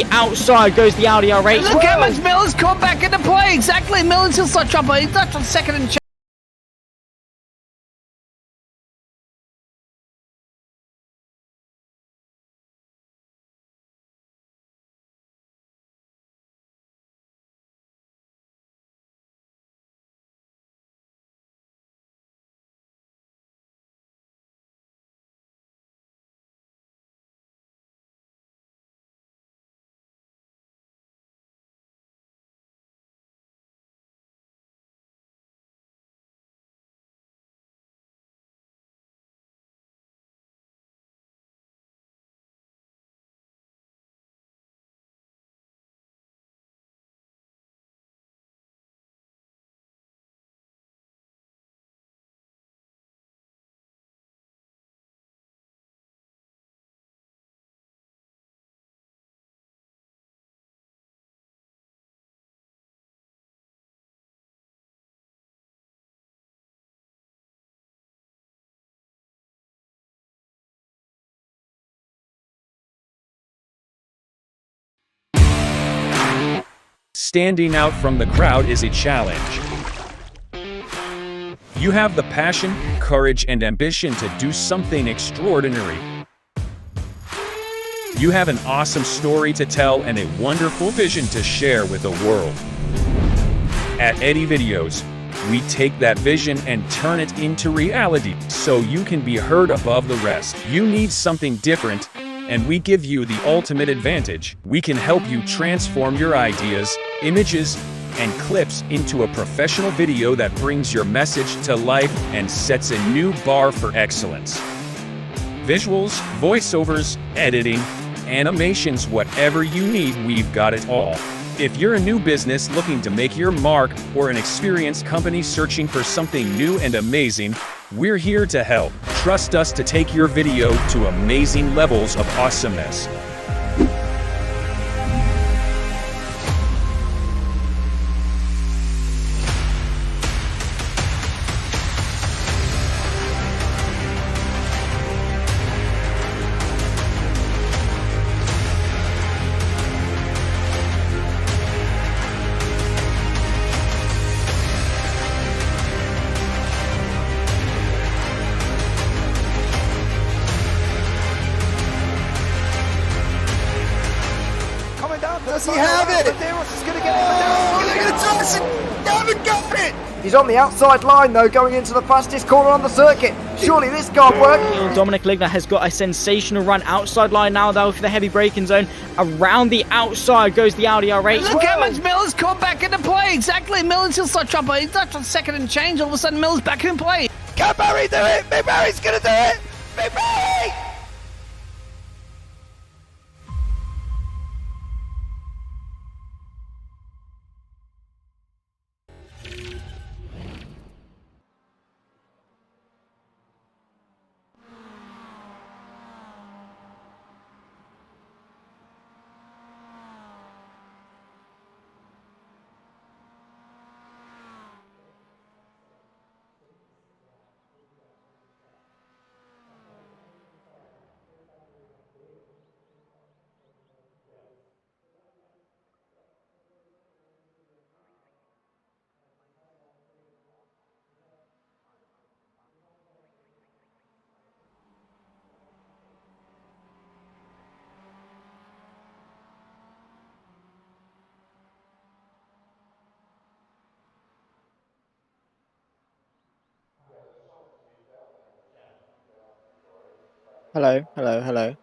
outside goes the Audi R8. Look how much Miller's come back into play. Exactly, Miller's still such up. He's not on second and Standing out from the crowd is a challenge. You have the passion, courage, and ambition to do something extraordinary. You have an awesome story to tell and a wonderful vision to share with the world. At Eddie Videos, we take that vision and turn it into reality so you can be heard above the rest. You need something different, and we give you the ultimate advantage. We can help you transform your ideas, images, and clips into a professional video that brings your message to life and sets a new bar for excellence. Visuals, voiceovers, editing, animations, whatever you need, we've got it all. If you're a new business looking to make your mark or an experienced company searching for something new and amazing, we're here to help. Trust us to take your video to amazing levels of awesomeness. Does he have it? Medeiros is going to get it. Medeiros They're going to toss it. They haven't got it. He's on the outside line though, going into the fastest corner on the circuit. Surely this can't work. Dominic Ligner has got a sensational run outside line now though for the heavy braking zone. Around the outside goes the Audi R8. Look how much Miller's come back into play. Exactly, Miller's still such up. He's not on second and change. All of a sudden, Miller's back in play. Can Barry do it? Big Barry's going to do it. Big Barry. Hello, hello, hello.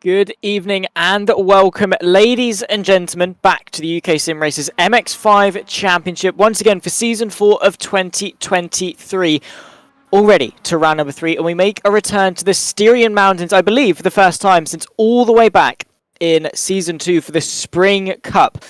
Good evening and welcome, ladies and gentlemen, back to the UkSimracers MX5 Championship once again for Season 4 of 2023. Already to round number 3, and we make a return to the Styrian Mountains, I believe, for the first time since all the way back in Season 2 for the Spring Cup.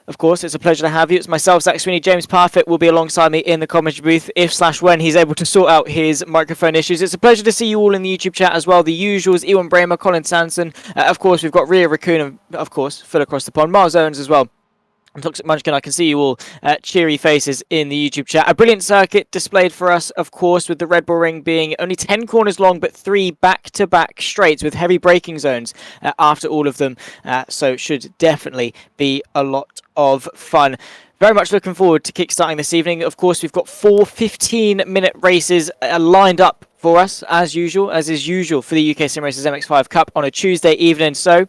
of course, it's a pleasure to have you. It's myself, Zach Sweeney. James Parfitt will be alongside me in the commentary booth if/when he's able to sort out his microphone issues. It's a pleasure to see you all in the YouTube chat as well. The usuals, Ewan Bramer, Colin Sanson. Of course, we've got Ria Raccoon and, of course, Phil across the pond. Miles Owens as well. And Toxic Munchkin, I can see you all cheery faces in the YouTube chat. A brilliant circuit displayed for us, of course, with the Redbull ring being only 10 corners long, but 3 back-to-back straights with heavy braking zones after all of them. So should definitely be a lot of fun. Very much looking forward to kickstarting this evening. Of course, we've got 4 15-minute races lined up for us, as is usual for the UkSimracers MX5 Cup on a Tuesday evening. So,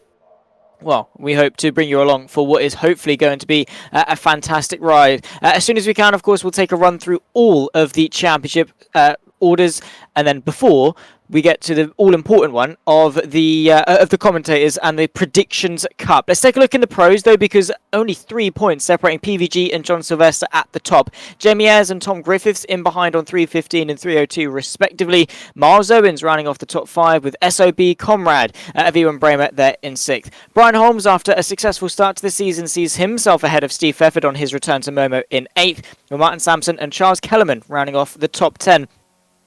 well, we hope to bring you along for what is hopefully going to be a fantastic ride. As soon as we can, of course, we'll take a run through all of the championship orders, and then before we get to the all-important one of the commentators and the Predictions Cup. Let's take a look in the pros, though, because only 3 points separating PVG and John Sylvester at the top. Jamie Ayres and Tom Griffiths in behind on 3:15 and 3:02, respectively. Miles Owens rounding off the top 5 with SOB Comrade of Ewan Bramer there in 6th. Brian Holmes, after a successful start to the season, sees himself ahead of Steve Pfefford on his return to Momo in 8th, with Martin Sampson and Charles Kellerman rounding off the top 10.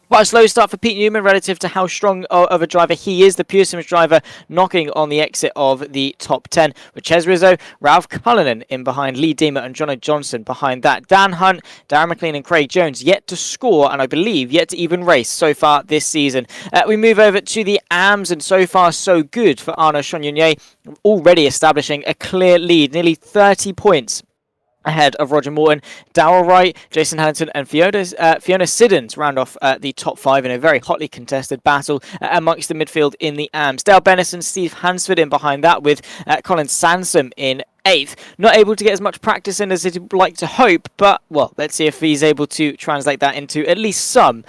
Quite a slow start for Pete Newman relative to how strong of a driver he is. The Pure Sims driver knocking on the exit of the top 10. With Ches Rizzo, Ralph Cullinan in behind, Lee Deemer and Jono Johnson behind that. Dan Hunt, Darren McLean and Craig Jones yet to score, and I believe yet to even race so far this season. We move over to the AMS, and so far so good for Arnaud Chagnon, already establishing a clear lead, nearly 30 points ahead of Roger Morton. Darrell Wright, Jason Hamilton and Fiona Siddons round off the top 5 in a very hotly contested battle amongst the midfield in the AMS. Dale Bennison, Steve Hansford in behind that, with Colin Sansom in 8th. Not able to get as much practice in as he'd like to hope, but, well, let's see if he's able to translate that into at least some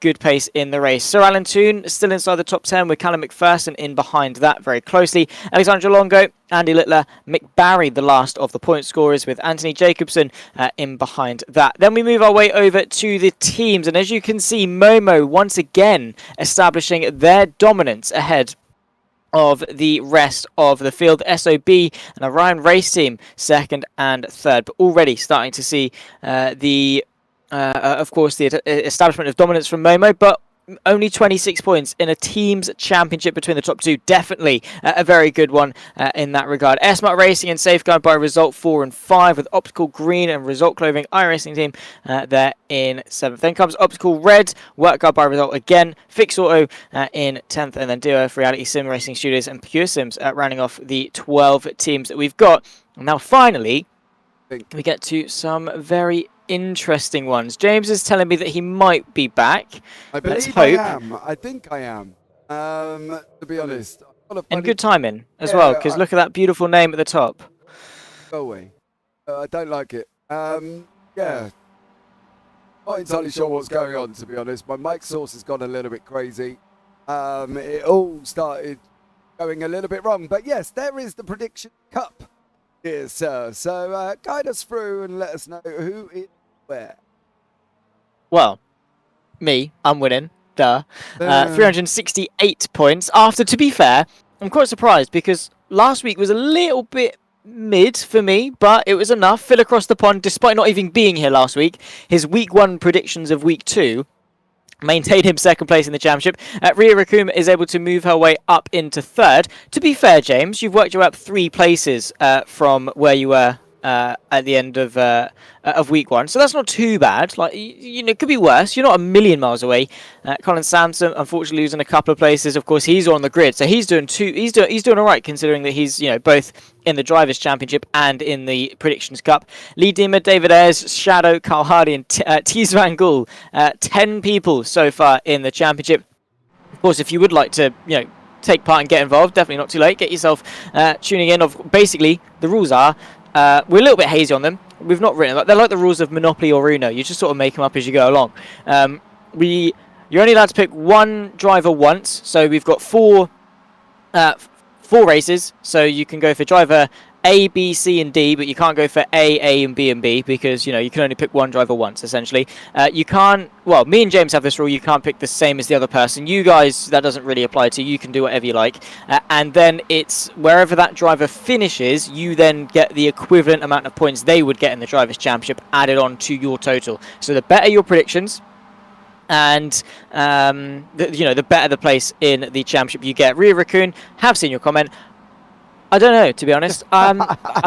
good pace in the race. Sir Alan Toon still inside the top 10 with Callum McPherson in behind that very closely. Alexandra Longo, Andy Littler, Mick Barry, the last of the point scorers, with Anthony Jacobson in behind that. Then we move our way over to the teams, and as you can see, Momo once again establishing their dominance ahead of the rest of the field. SOB and Orion Race Team 2nd and 3rd, but already starting to see of course, the establishment of dominance from Momo, but only 26 points in a team's championship between the top 2. Definitely a very good one in that regard. S-Mart Racing and Safeguard by Result 4 and 5, with Optical Green and Result Clothing iRacing Team there in 7th. Then comes Optical Red, Workguard by Result again, Fix Auto in 10th, and then DOF Reality Sim Racing Studios and Pure Sims rounding off the 12 teams that we've got. And now finally, we get to some very interesting ones. James is telling me that he might be back. I believe Let's hope. I am. I think I am. To be honest. And good timing as well, because look at that beautiful name at the top. Go away. I don't like it. Yeah. Not entirely sure what's going on, to be honest. My mic source has gone a little bit crazy. It all started going a little bit wrong. But yes, there is the Prediction Cup. Yes, sir. So guide us through and let us know who is where. Well, me, I'm winning. Duh. 368 points. After, to be fair, I'm quite surprised because last week was a little bit mid for me, but it was enough. Phil across the pond, despite not even being here last week, his week 1 predictions of week 2 maintained him 2nd place in the championship. Ria Raccoon is able to move her way up into 3rd. To be fair, James, you've worked your way up 3 places from where you were at the end of week 1, so that's not too bad. Like, you know, it could be worse. You're not a million miles away. Colin Sampson, unfortunately, losing a couple of places. Of course, he's on the grid, so he's doing all right, considering that he's, you know, both in the Drivers' Championship and in the Predictions Cup. Lee Deemer, David Ayres, Shadow, Carl Hardy, and Tees Van Gool. 10 people so far in the championship. Of course, if you would like to, you know, take part and get involved, definitely not too late. Get yourself tuning in. Of basically, the rules are. We're a little bit hazy on them. We've not written them. They're like the rules of Monopoly or Uno. You just sort of make them up as you go along. You're only allowed to pick one driver once. So we've got four 4 races, so you can go for driver A, B, C, and D, but you can't go for A, and B, because, you know, you can only pick one driver once, essentially. You can't, well, me and James have this rule, you can't pick the same as the other person. You guys, that doesn't really apply to. You can do whatever you like. And then it's wherever that driver finishes, you then get the equivalent amount of points they would get in the Drivers' Championship added on to your total. So the better your predictions, and the better the place in the championship you get. Ria Raccoon, have seen your comment. I don't know, to be honest. I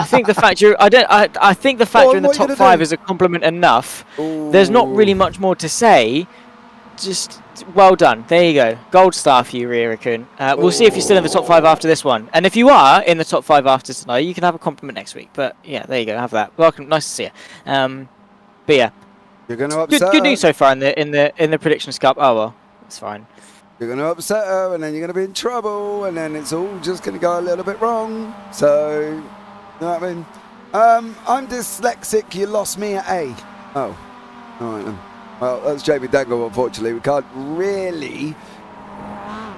think the fact I think the fact you're in the top 5 is a compliment enough. Ooh. There's not really much more to say. Just well done. There you go. Gold star for you, Ria Raccoon. We'll see if you're still in the top 5 after this one. And if you are in the top 5 after tonight, you can have a compliment next week. But yeah, there you go. Have that. Welcome. Nice to see you. But yeah. You're going to upset good news so far in the predictions cup. Oh well, it's fine. You're going to upset her, and then you're going to be in trouble, and then it's all just going to go a little bit wrong. So, you know what I mean? I'm dyslexic. You lost me at A. Oh, all right then. Well, that's Jamie Dangle. Unfortunately, we can't really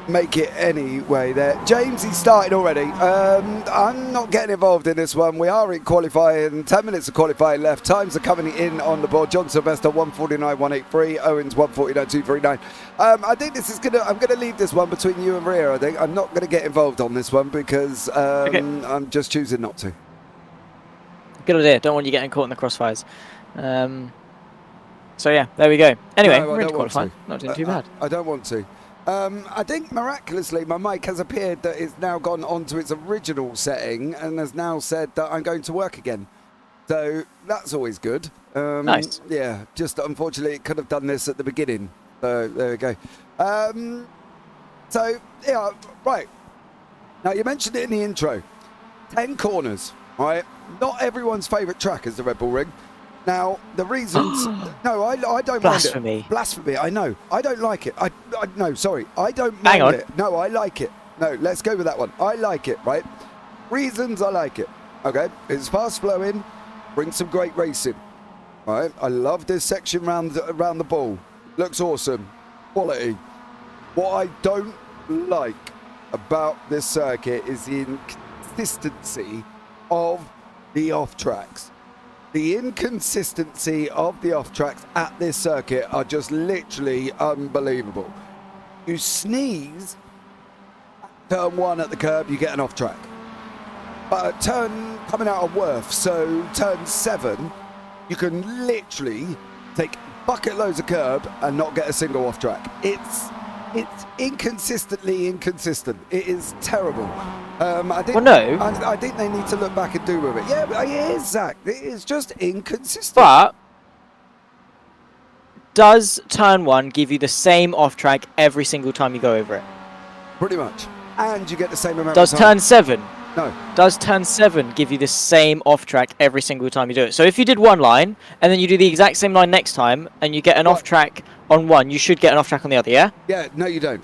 make it anyway there. James, he started already. I'm not getting involved in this one. We are in qualifying, 10 minutes of qualifying left. Times are coming in on the board. John Sylvester 149.183, Owens 149.239. I think this is I'm gonna leave this one between you and Ria. I think I'm not gonna get involved on this one because I'm just choosing not to. Good idea. Don't want you getting caught in the crossfires. So yeah, there we go. Anyway, we're into qualifying. Not doing too bad. I don't want to. I think miraculously my mic has appeared that it's now gone onto its original setting and has now said that I'm going to work again. So that's always good. Nice. Yeah, just unfortunately it could have done this at the beginning. So there we go. So yeah, right. Now you mentioned it in the intro. 10 corners, right? Not everyone's favourite track is the Red Bull Ring. Now, the reasons... no, I don't Blasphemy. mind it. Blasphemy, I know. I don't like it. No, sorry. I don't Hang mind on. it. No, I like it. No, let's go with that one. I like it, right? Reasons I like it. Okay, it's fast flowing, brings some great racing. All right, I love this section around the ball. Looks awesome. Quality. What I don't like about this circuit is the inconsistency of the off-tracks. The inconsistency of the off-tracks at this circuit are just literally unbelievable. You sneeze, turn 1 at the curb, you get an off-track. But at turn coming out of Worth, so turn 7, you can literally take bucket loads of curb and not get a single off-track. It's inconsistently inconsistent. It is terrible. I think they need to look back and do with it. Yeah, but it is, Zach. It is just inconsistent. But does turn 1 give you the same off track every single time you go over it? Pretty much. And you get the same amount Does of time. turn 7? No. Does turn 7 give you the same off track every single time you do it? So if you did one line and then you do the exact same line next time and you get an off track on one, you should get an off track on the other, yeah? Yeah, no you don't.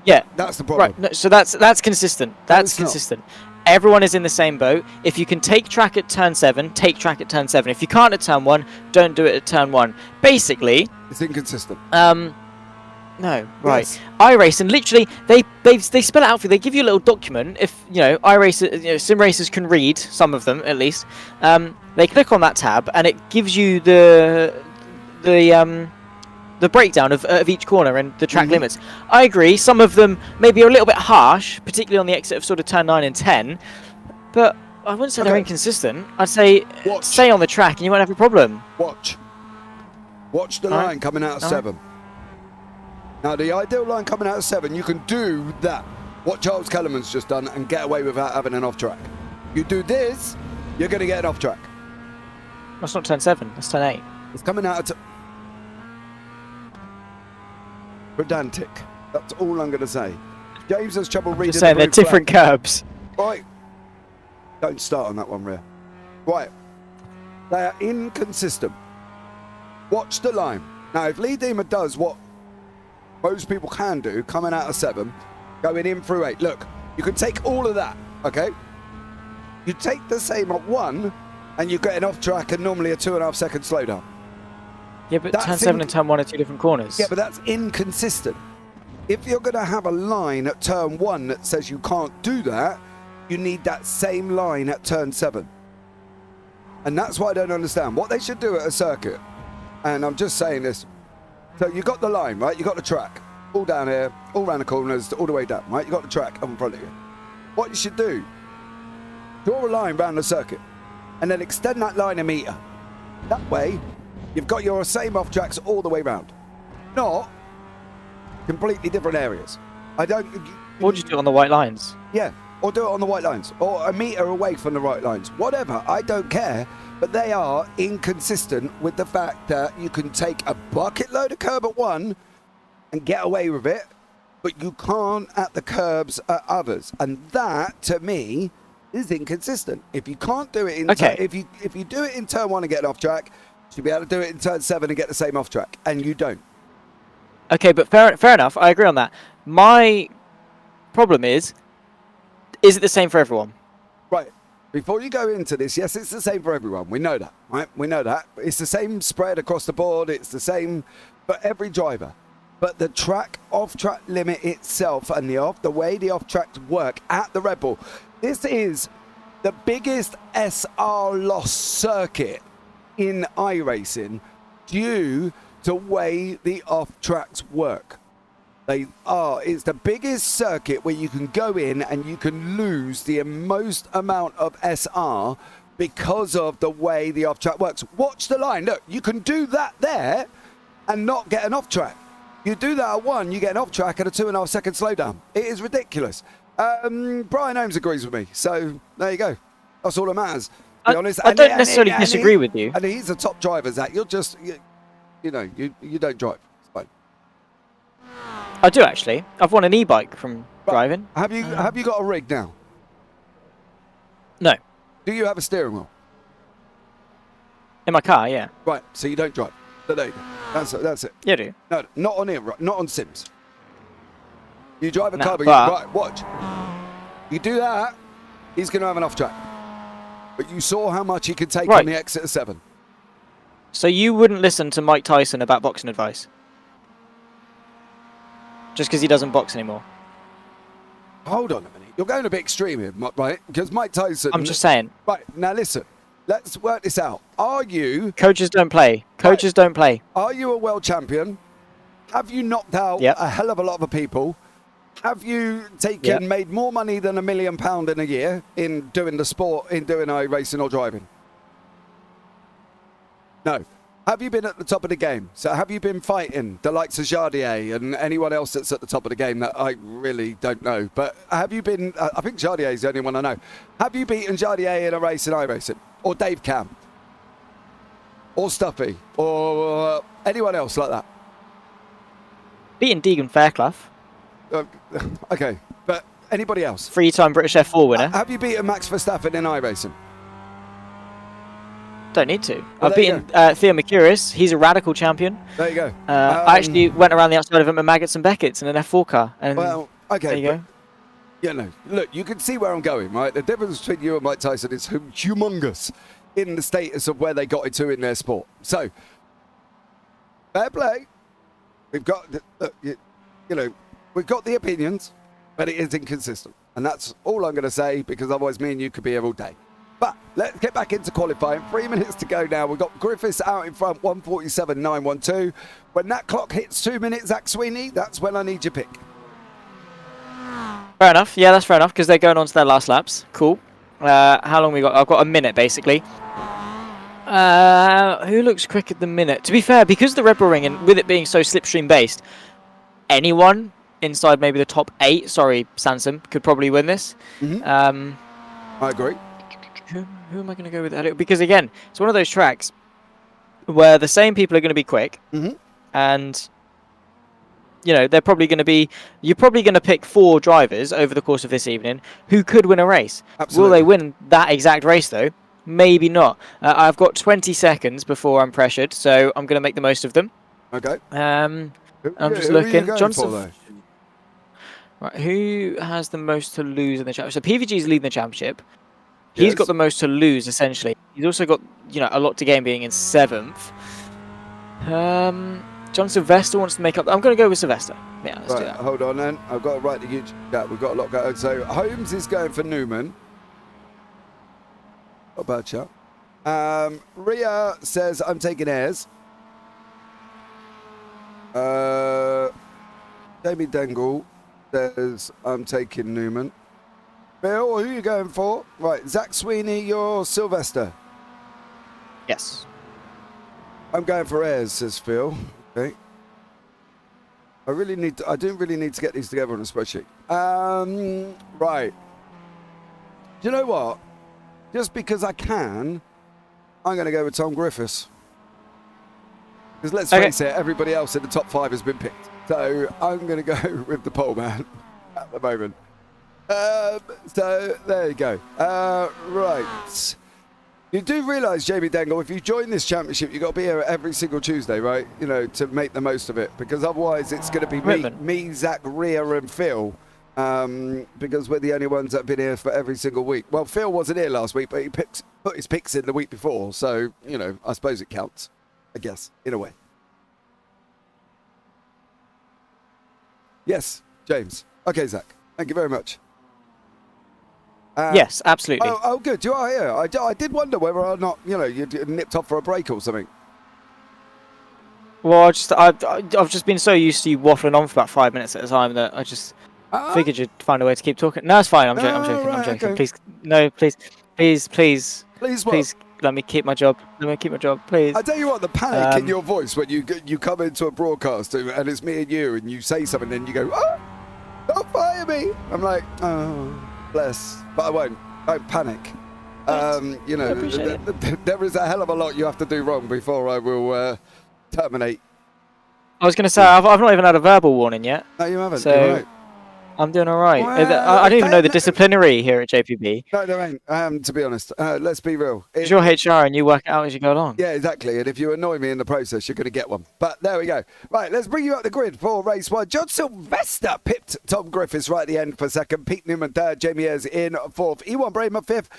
Yeah. That's the problem. Right. No, so that's consistent. That's consistent. Everyone is in the same boat. If you can take track at turn 7, take track at turn 7. If you can't at turn 1, don't do it at turn 1. Basically, it's inconsistent. No, right. Yes. iRacing, literally, they spell it out for you. They give you a little document. If iRacers, SimRacers can read, some of them at least. They click on that tab and it gives you the breakdown of each corner and the track limits. I agree. Some of them maybe are a little bit harsh, particularly on the exit of sort of turn 9 and 10. But I wouldn't say they're inconsistent. I'd say stay on the track and you won't have a problem. Watch the line coming out of 7. Now, the ideal line coming out of 7, you can do that, what Charles Kellerman's just done, and get away without having an off-track. You do this, you're going to get an off-track. That's not turn 7, that's turn 8. It's coming out of... Pedantic. That's all I'm going to say. James has trouble reading Just saying, they're different curbs. Right. Don't start on that one, Rhea. Right. They are inconsistent. Watch the line. Now, if Lee Deemer does what most people can do, coming out of 7, going in through 8. Look, you can take all of that, okay? You take the same at 1, and you get an off track and normally a 2.5 second slowdown. Yeah, but turn 7 and turn 1 are 2 different corners. Yeah, but that's inconsistent. If you're going to have a line at turn 1 that says you can't do that, you need that same line at turn 7. And that's what I don't understand. What they should do at a circuit, and I'm just saying this, so you got the line, right? You got the track, all down here, all around the corners, all the way down, right? You got the track up in front of you. What you should do, draw a line around the circuit, and then extend that line a meter. That way, you've got your same off tracks all the way round. Not completely different areas. I don't... Or just do it on the white lines. Yeah, or do it on the white lines, or a meter away from the right lines. Whatever, I don't care, but they are inconsistent with the fact that you can take a bucket load of curb at one and get away with it, but you can't at the curbs at others. And that, to me, is inconsistent. If you can't do it in if you do it in turn 1 and get an off track, you should be able to do it in turn 7 and get the same off track, and you don't. Okay, but fair enough. I agree on that. My problem is it the same for everyone? Right. Before you go into this, yes, it's the same for everyone. We know that, right? We know that. It's the same spread across the board. It's the same for every driver. But the off-track limit itself and the way the off-tracks work at the Red Bull, this is the biggest SR loss circuit in iRacing due to the way the off-tracks work. It's the biggest circuit where you can go in and you can lose the most amount of SR because of the way the off-track works. Watch the line. Look, you can do that there and not get an off-track. You do that at 1, you get an off-track at a 2.5 second slowdown. It is ridiculous. Brian Holmes agrees with me, so there you go. That's all that matters. To be honest. I don't necessarily disagree with you. And he's a top driver, Zach. You're just, you don't drive. It's fine. I do actually. I've won an e-bike from driving. Have you got a rig now? No. Do you have a steering wheel? In my car, yeah. Right, so you don't drive. So there you go. That's it. Yeah, I do. No, not on here, right? Not on Sims. You drive a car, but right, watch. You do that, he's going to have an off track. But you saw how much he could take on the exit of 7. So you wouldn't listen to Mike Tyson about boxing advice? Just because he doesn't box anymore? Hold on a minute. You're going a bit extreme here, right? Because Mike Tyson... I'm just saying. Right, now listen. Let's work this out. Are you... Coaches don't play. Coaches don't play. Are you a world champion? Have you knocked out a hell of a lot of people? Have you made more money than £1 million in a year in doing the sport, in doing iRacing or driving? No. Have you been at the top of the game? So have you been fighting the likes of Jardier and anyone else that's at the top of the game that I really don't know? But have you been... I think Jardier is the only one I know. Have you beaten Jardier in a race in iRacing? Or Dave Cam? Or Stuffy? Or anyone else like that? Beating Deegan Fairclough. Okay, but anybody else? 3-time British F4 winner. Have you beaten Max Verstappen in iRacing? Don't need to. Well, I've beaten Theo Mercurius. He's a radical champion. There you go. I actually went around the outside of him at Maggots and Beckett's in an F4 car. And well, okay. There you go. Yeah, no. Look, you can see where I'm going, right? The difference between you and Mike Tyson is humongous in the status of where they got into in their sport. So, fair play. We've got, we've got the opinions, but it is inconsistent. And that's all I'm going to say, because otherwise me and you could be here all day. But let's get back into qualifying. 3 minutes to go now. We've got Griffiths out in front, 147.912. When that clock hits 2 minutes, Zach Sweeney, that's when I need your pick. Fair enough. Yeah, that's fair enough, because they're going on to their last laps. Cool. How long we got? I've got a minute, basically. Who looks quick at the minute? To be fair, because the Red Bull Ring, and with it being so slipstream-based, anyone inside maybe the top 8, sorry, Sansom, could probably win this. I agree. Who am I going to go with? Because, again, it's one of those tracks where the same people are going to be quick, and... they're probably going to be... You're probably going to pick 4 drivers over the course of this evening who could win a race. Absolutely. Will they win that exact race, though? Maybe not. I've got 20 seconds before I'm pressured, so I'm going to make the most of them. Okay. I'm just who looking. Are you going Johnson. for, right, who has the most to lose in the championship? So PVG's leading the championship. He's got the most to lose, essentially. He's also got, a lot to gain being in 7th. John Sylvester wants to make up. I'm going to go with Sylvester. Yeah, let's do that. Hold on then. I've got to write the YouTube chat. We've got a lot going. So Holmes is going for Newman. Not bad shot. Ria says I'm taking Ayres. Jamie Dengle says I'm taking Newman. Bill, who are you going for? Right, Zach Sweeney, you're Sylvester. Yes. I'm going for Ayres, says Phil. Okay. I didn't really need to get these together on a spreadsheet. Right. Do you know what? Just because I can, I'm going to go with Tom Griffiths. Because let's face it, everybody else in the top 5 has been picked. So I'm going to go with the pole man at the moment. So there you go. Right. You do realise, Jamie Dengle, if you join this championship, you've got to be here every single Tuesday, right? You know, to make the most of it. Because otherwise it's going to be me, Zach, Ria and Phil. Because we're the only ones that have been here for every single week. Well, Phil wasn't here last week, but he put his picks in the week before. So, you know, I suppose it counts. I guess, in a way. Yes, James. Okay, Zach. Thank you very much. Yes, absolutely. Oh, good. You are here. I did wonder whether or not, you know, you nipped off for a break or something. Well, I've just been so used to you waffling on for about 5 minutes at a time that I just figured you'd find a way to keep talking. No, it's fine. I'm joking. Right, I'm joking. okay. Please, no, please Please, let me keep my job. Let me keep my job, please. I tell you what, the panic in your voice when you come into a broadcast and it's me and you say something and you go, oh, don't fire me. I'm like, oh, bless. But I won't. Don't panic. You know, there is a hell of a lot you have to do wrong before I will terminate. I was going to say, I've not even had a verbal warning yet. No, you haven't. So You're right. I'm doing all right. Well, I don't even know the disciplinary here at JPB. No, there ain't. To be honest, let's be real. It's your HR and you work it out as you go along. Yeah, exactly. And if you annoy me in the process, you're going to get one. But there we go. Right, let's bring you up the grid for race 1. John Sylvester pipped Tom Griffiths right at the end for second. Pete Newman third. Jamie Ayres in fourth. Ewan Bramer fifth.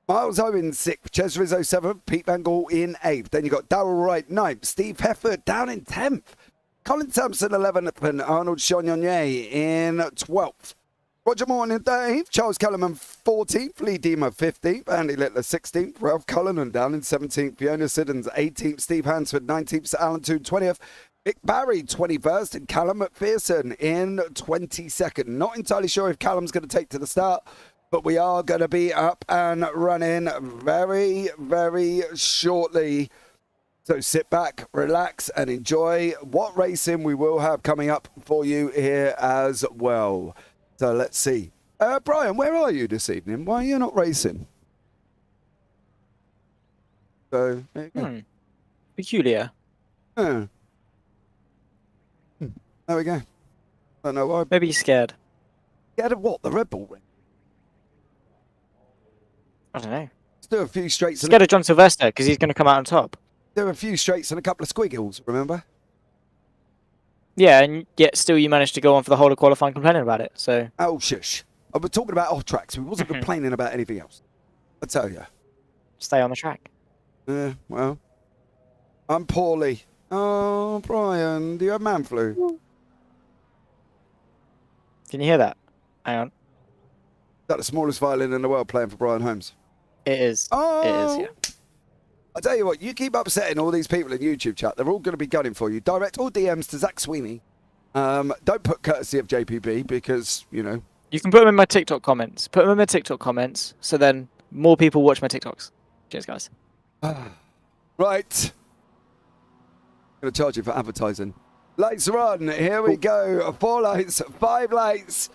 Miles Owen sixth. Ches Rizzo seventh. Pete Van Gaal in eighth. Then you got Darrell Wright ninth. Steve Hefford down in 10th. Colin Thompson 11th. And Arnold Chagnon in 12th. Roger Morton in 13th, Charles Kellerman 14th, Lee Deemer 15th, Andy Littler 16th, Ralph Cullinan down in 17th, Fiona Siddons 18th, Steve Hansford 19th, Sir Alan Toon 20th, Mick Barry 21st, and Callum McPherson in 22nd. Not entirely sure if Callum's going to take to the start, but we are going to be up and running very, very shortly. So sit back, relax, and enjoy what racing we will have coming up for you here as well. So let's see. Brian, where are you this evening? Why are you not racing? So, there you go. Peculiar. There we go. Don't know why. Maybe you're scared. Scared of what? The Redbull ring? I don't know. Let's do a few straights. Scared of John Sylvester because he's going to come out on top. Do a few straights and a couple of squiggles, remember? Yeah, and yet still you managed to go on for the whole of qualifying complaining about it. So. Oh, shush. I was talking about off tracks. We wasn't complaining about anything else. I tell you. Stay on the track. Well, I'm poorly. Oh, Brian, do you have man flu? Can you hear that? Hang on. Is that the smallest violin in the world playing for Brian Holmes? It is. Oh. It is, yeah. I tell you what, you keep upsetting all these people in YouTube chat. They're all going to be gunning for you. Direct all DMs to Zach Sweeney. Don't put courtesy of JPB because, you know. You can put them in my TikTok comments. Put them in my TikTok comments so then more people watch my TikToks. Cheers, guys. Right. I'm going to charge you for advertising. Lights are on. Here we go. 4 lights, 5 lights.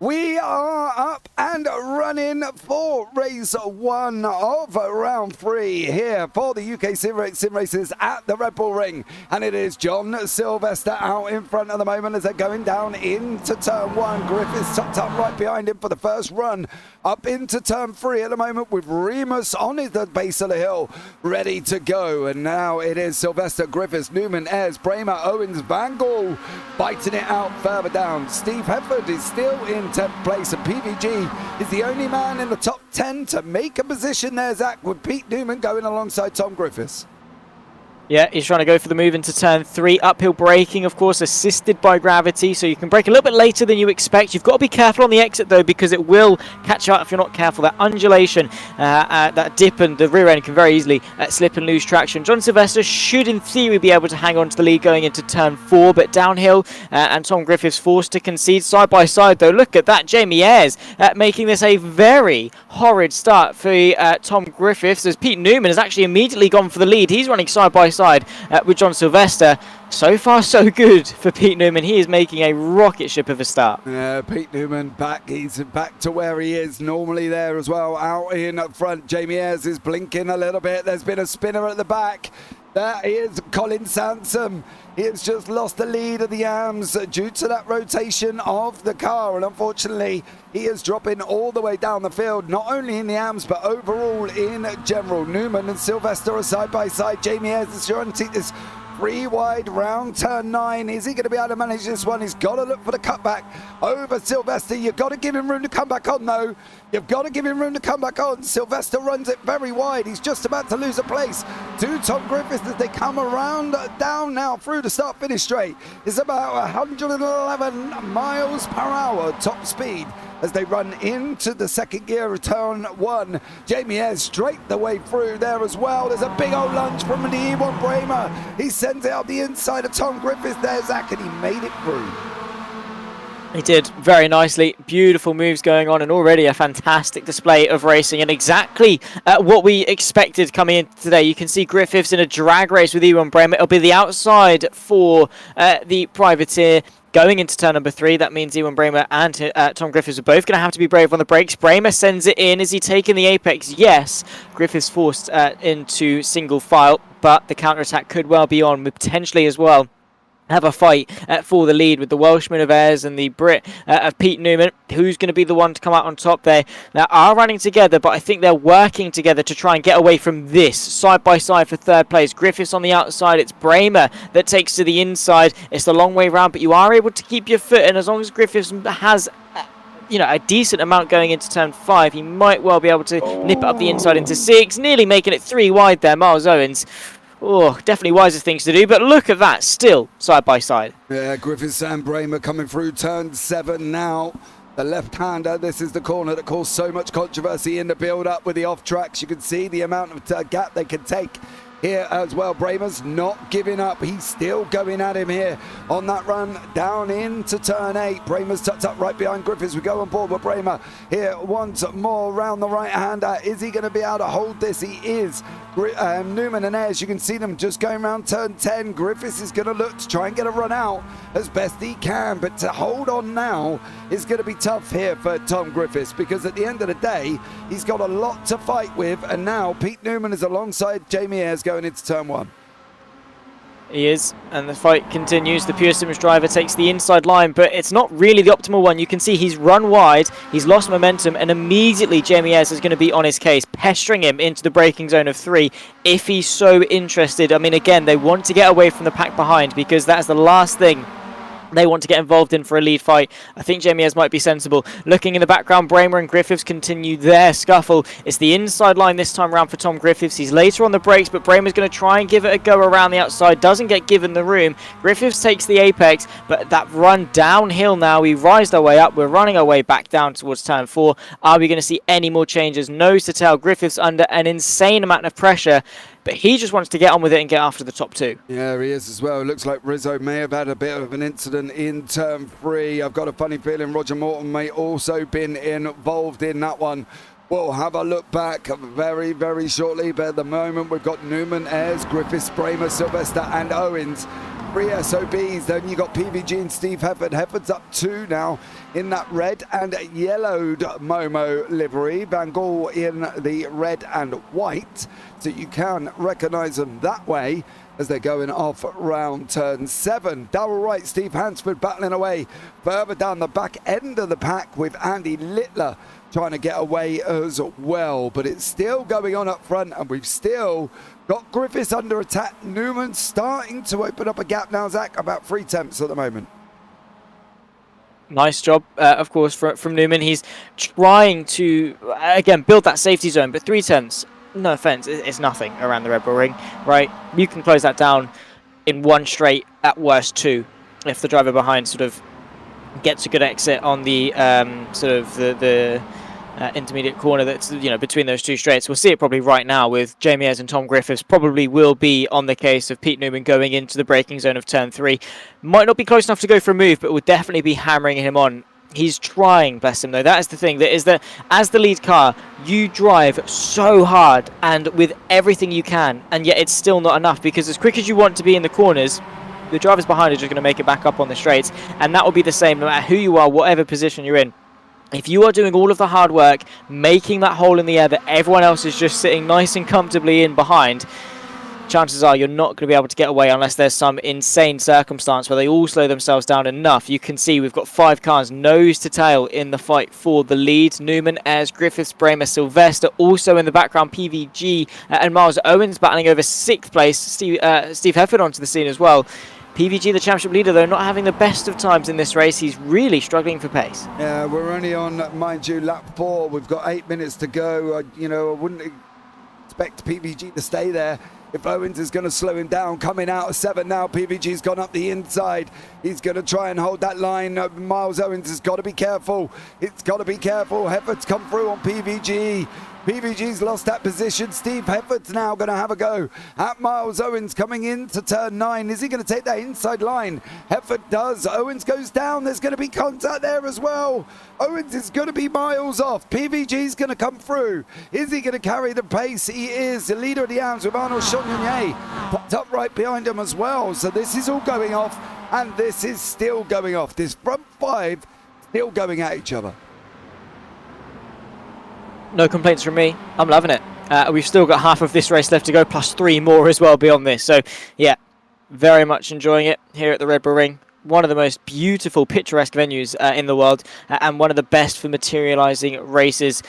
We are up and running for race 1 of round 3 here for the UK SimRacers at the Redbull Ring. And it is John Sylvester out in front at the moment as they're going down into turn 1. Griffiths tucked up right behind him for the first run. Up into turn 3 at the moment with Remus on the base of the hill ready to go. And now it is Sylvester, Griffiths, Newman, Ayres, Bramer, Owens, Van Gaal biting it out further down. Steve Hefford is still in 10th place and PVG is the only man in the top 10 to make a position there, Zach, with Pete Newman going alongside Tom Griffiths. Yeah, he's trying to go for the move into turn 3. Uphill braking, of course, assisted by gravity, so you can brake a little bit later than you expect. You've got to be careful on the exit, though, because it will catch you out if you're not careful. That undulation, that dip, and the rear end can very easily slip and lose traction. John Sylvester should, in theory, be able to hang on to the lead going into turn 4, but downhill, and Tom Griffiths forced to concede. Side by side, though, look at that. Jamie Ayres making this a very horrid start for Tom Griffiths, as Pete Newman has actually immediately gone for the lead. He's running side by side with John Sylvester. So far, so good for Pete Newman. He is making a rocket ship of a start. Pete Newman back. He's back to where he is normally there as well. Out in front, Jamie Ayres is blinking a little bit. There's been a spinner at the back. That is Colin Sansom. He has just lost the lead of the AMS due to that rotation of the car, and unfortunately he is dropping all the way down the field, not only in the AMS but overall in general. Newman and Sylvester are side by side. Jamie Ayres is trying to take this 3 wide round turn 9. Is he going to be able to manage this one? He's got to look for the cutback over Sylvester. You've got to give him room to come back on, though. You've got to give him room to come back on. Sylvester runs it very wide. He's just about to lose a place to Tom Griffiths as they come around down now through the start-finish straight. It's about 111 miles per hour top speed as they run into the second gear of turn 1. Jamie Ayres straight the way through there as well. There's a big old lunge from the E1 Bramer. He sends it out the inside of Tom Griffiths there, Zach, and he made it through. He did very nicely. Beautiful moves going on, and already a fantastic display of racing, and exactly what we expected coming in today. You can see Griffiths in a drag race with E1 Bremer. It'll be the outside for the privateer. Going into turn number 3, that means Ewan Bramer and Tom Griffiths are both going to have to be brave on the brakes. Bramer sends it in. Is he taking the apex? Yes. Griffiths forced into single file, but the counter-attack could well be on, potentially as well. Have a fight for the lead with the Welshman of Ayres and the Brit of Pete Newman. Who's going to be the one to come out on top there? They are running together, but I think they're working together to try and get away from this. Side by side for third place. Griffiths on the outside. It's Bramer that takes to the inside. It's the long way round, but you are able to keep your foot, and as long as Griffiths has a decent amount going into turn 5, he might well be able to nip it up the inside into 6, nearly making it 3 wide there. Miles Owens. Oh, definitely wiser things to do, but look at that, still side by side. Yeah, Griffiths and Bramer coming through turn 7 now. The left-hander, this is the corner that caused so much controversy in the build-up with the off-tracks. You can see the amount of gap they can take here as well. Bramer's not giving up. He's still going at him here on that run down into turn 8. Bramer's tucked up right behind Griffiths. We go on board with Bramer here once more round the right-hander. Is he going to be able to hold this? He is. Newman and Ayres, you can see them just going around turn 10. Griffiths is going to look to try and get a run out as best he can, but to hold on now is going to be tough here for Tom Griffiths, because at the end of the day, he's got a lot to fight with, and now Pete Newman is alongside Jamie Ayres going into turn 1. He is, and the fight continues. The Pure Sims driver takes the inside line, but it's not really the optimal one. You can see he's run wide, he's lost momentum, and immediately Jamie Ayres is going to be on his case, pestering him into the braking zone of 3 if he's so interested. I mean, again, they want to get away from the pack behind, because that's the last thing they want to get involved in for a lead fight. I think Jamie Ayres might be sensible. Looking in the background, Bramer and Griffiths continue their scuffle. It's the inside line this time around for Tom Griffiths. He's later on the brakes, but Bramer's going to try and give it a go around the outside. Doesn't get given the room. Griffiths takes the apex, but that run downhill now. We rise our way up. We're running our way back down towards turn 4. Are we going to see any more changes? Nose to tail. Griffiths under an insane amount of pressure, but he just wants to get on with it and get after the top 2. Yeah, he is as well. It looks like Rizzo may have had a bit of an incident in turn 3. I've got a funny feeling Roger Morton may also been involved in that one. We'll have a look back very, very shortly, but at the moment we've got Newman, Ayres, Griffiths, Bramer, Sylvester and Owens. 3 SOBs, then you got PVG and Steve Hefford. Hefford's up 2 now in that red and yellowed Momo livery. Van Gaal in the red and white, so you can recognise them that way as they're going off round turn 7. Darrell Wright, Steve Hansford battling away further down the back end of the pack with Andy Littler trying to get away as well, but it's still going on up front, and we've still got Griffiths under attack. Newman starting to open up a gap now, Zach, about 3 tenths at the moment. Nice job, of course, from Newman. He's trying to, again, build that safety zone, but 3 tenths. no offense, it's nothing around the Red Bull Ring, right? You can close that down in one straight, at worst two, if the driver behind sort of gets a good exit on the sort of the intermediate corner that's, you know, between those two straights. We'll see it probably right now with Jamie Ayres and Tom Griffiths. Probably will be on the case of Pete Newman going into the braking zone of turn 3. Might not be close enough to go for a move, but will definitely be hammering him on. He's trying, bless him, though. That is the thing. That is that as the lead car, you drive so hard and with everything you can, and yet it's still not enough, because as quick as you want to be in the corners, the drivers behind are just going to make it back up on the straights, and that will be the same no matter who you are, whatever position you're in. If you are doing all of the hard work, making that hole in the air that everyone else is just sitting nice and comfortably in behind, chances are you're not going to be able to get away unless there's some insane circumstance where they all slow themselves down enough. You can see we've got 5 cars nose to tail in the fight for the lead. Newman, Ayres, Griffiths, Bramer, Sylvester. Also in the background, PVG and Miles Owens battling over 6th place. Steve Hefford onto the scene as well. PVG, the championship leader, though, not having the best of times in this race. He's really struggling for pace. Yeah, we're only on, mind you, lap 4. We've got 8 minutes to go. You know, I wouldn't expect PVG to stay there. If Owens is going to slow him down, coming out of 7 now, PVG's gone up the inside. He's going to try and hold that line. Miles Owens has got to be careful. It's got to be careful. Hefford's come through on PVG. PVG's lost that position. Steve Hefford's now going to have a go at Miles Owens coming into turn 9. Is he going to take that inside line? Hefford does. Owens goes down. There's going to be contact there as well. Owens is going to be miles off. PVG's going to come through. Is he going to carry the pace? He is. The leader of the arms with Arnaud Chagnon popped up right behind him as well. So this is all going off, and this is still going off. This front 5 still going at each other. No complaints from me. I'm loving it. We've still got half of this race left to go, plus 3 more as well beyond this. So, yeah, very much enjoying it here at the Red Bull Ring. One of the most beautiful, picturesque venues in the world, and one of the best for materialising races.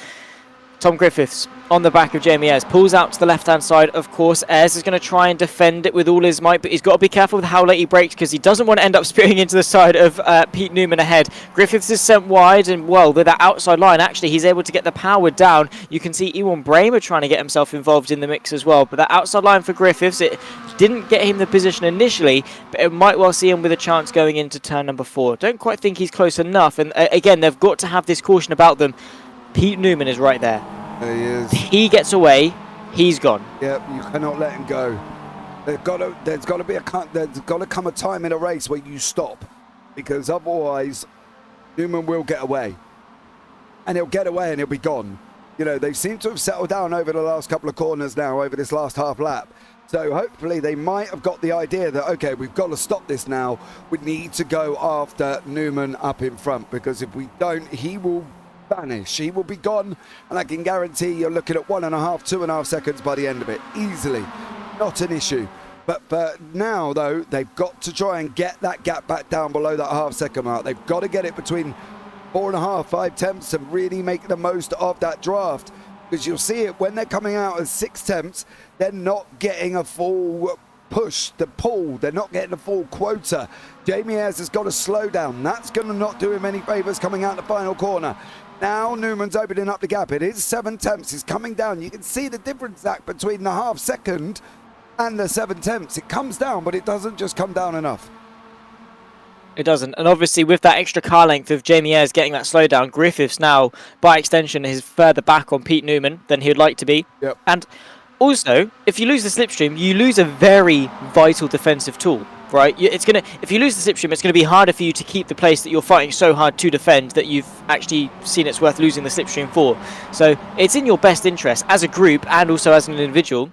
Tom Griffiths on the back of Jamie Ayres, pulls out to the left-hand side. Of course, Ayres is going to try and defend it with all his might, but he's got to be careful with how late he brakes, because he doesn't want to end up spearing into the side of Pete Newman ahead. Griffiths is sent wide, and, well, with that outside line, actually, he's able to get the power down. You can see Ewan Bramer trying to get himself involved in the mix as well, but that outside line for Griffiths, it didn't get him the position initially, but it might well see him with a chance going into turn number 4. Don't quite think he's close enough, and again, they've got to have this caution about them. Pete Newman is right there. There he is. He gets away, he's gone. Yep, you cannot let him go. There's got to come a time in a race where you stop, because otherwise Newman will get away, and he'll get away and he'll be gone. You know, they seem to have settled down over the last couple of corners now, over this last half lap. So hopefully they might have got the idea that, okay, we've got to stop this now. We need to go after Newman up in front, because if we don't, he will vanish. He will be gone, and I can guarantee you're looking at 1.5, 2.5 seconds by the end of it. Easily. Not an issue. But now, though, they've got to try and get that gap back down below that half-second mark. They've got to get it between 4.5, 5 tenths and really make the most of that draft. Because you'll see it when they're coming out as 6 tenths, they're not getting a full push, the pull. They're not getting a full quota. Jamie Ayres has got to slow down. That's going to not do him any favours coming out the final corner. Now Newman's opening up the gap. It is 7 tenths. He's coming down. You can see the difference, Zach, between the half-second and the 7 tenths. It comes down, but it doesn't just come down enough. It doesn't. And obviously with that extra car length of Jamie Ayres getting that slowdown, Griffiths now, by extension, is further back on Pete Newman than he would like to be. Yep. And also, if you lose the slipstream, you lose a very vital defensive tool, right? If you lose the slipstream, it's going to be harder for you to keep the place that you're fighting so hard to defend that you've actually seen it's worth losing the slipstream for. So it's in your best interest as a group and also as an individual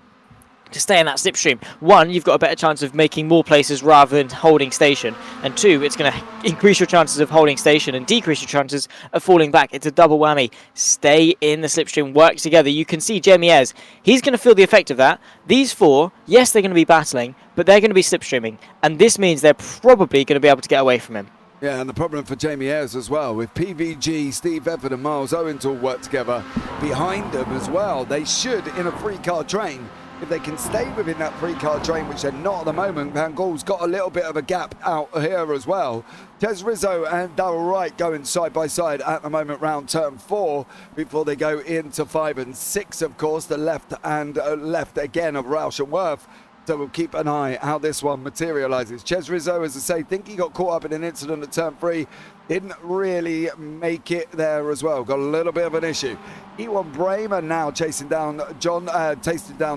to stay in that slipstream. 1, you've got a better chance of making more places rather than holding station, and 2, it's going to increase your chances of holding station and decrease your chances of falling back. It's a double whammy. Stay in the slipstream, work together. You can see Jamie Ayres, he's going to feel the effect of that. These 4, yes, they're going to be battling, but they're going to be slipstreaming, and this means they're probably going to be able to get away from him. Yeah, and the problem for Jamie Ayres as well, with PVG, Steve Hefford and Miles Owens all work together behind them as well. They should, in a 3-car train, if they can stay within that 3-car train, which they're not at the moment. Van Gaal's got a little bit of a gap out here as well. Ches Rizzo and Darrell Wright going side by side at the moment round turn 4 before they go into 5 and 6, of course, the left and left again of Roush and Worth. So we'll keep an eye how this one materialises. Ches Rizzo, as I say, think he got caught up in an incident at turn 3. Didn't really make it there as well. Got a little bit of an issue. Ewan Bramer now chasing down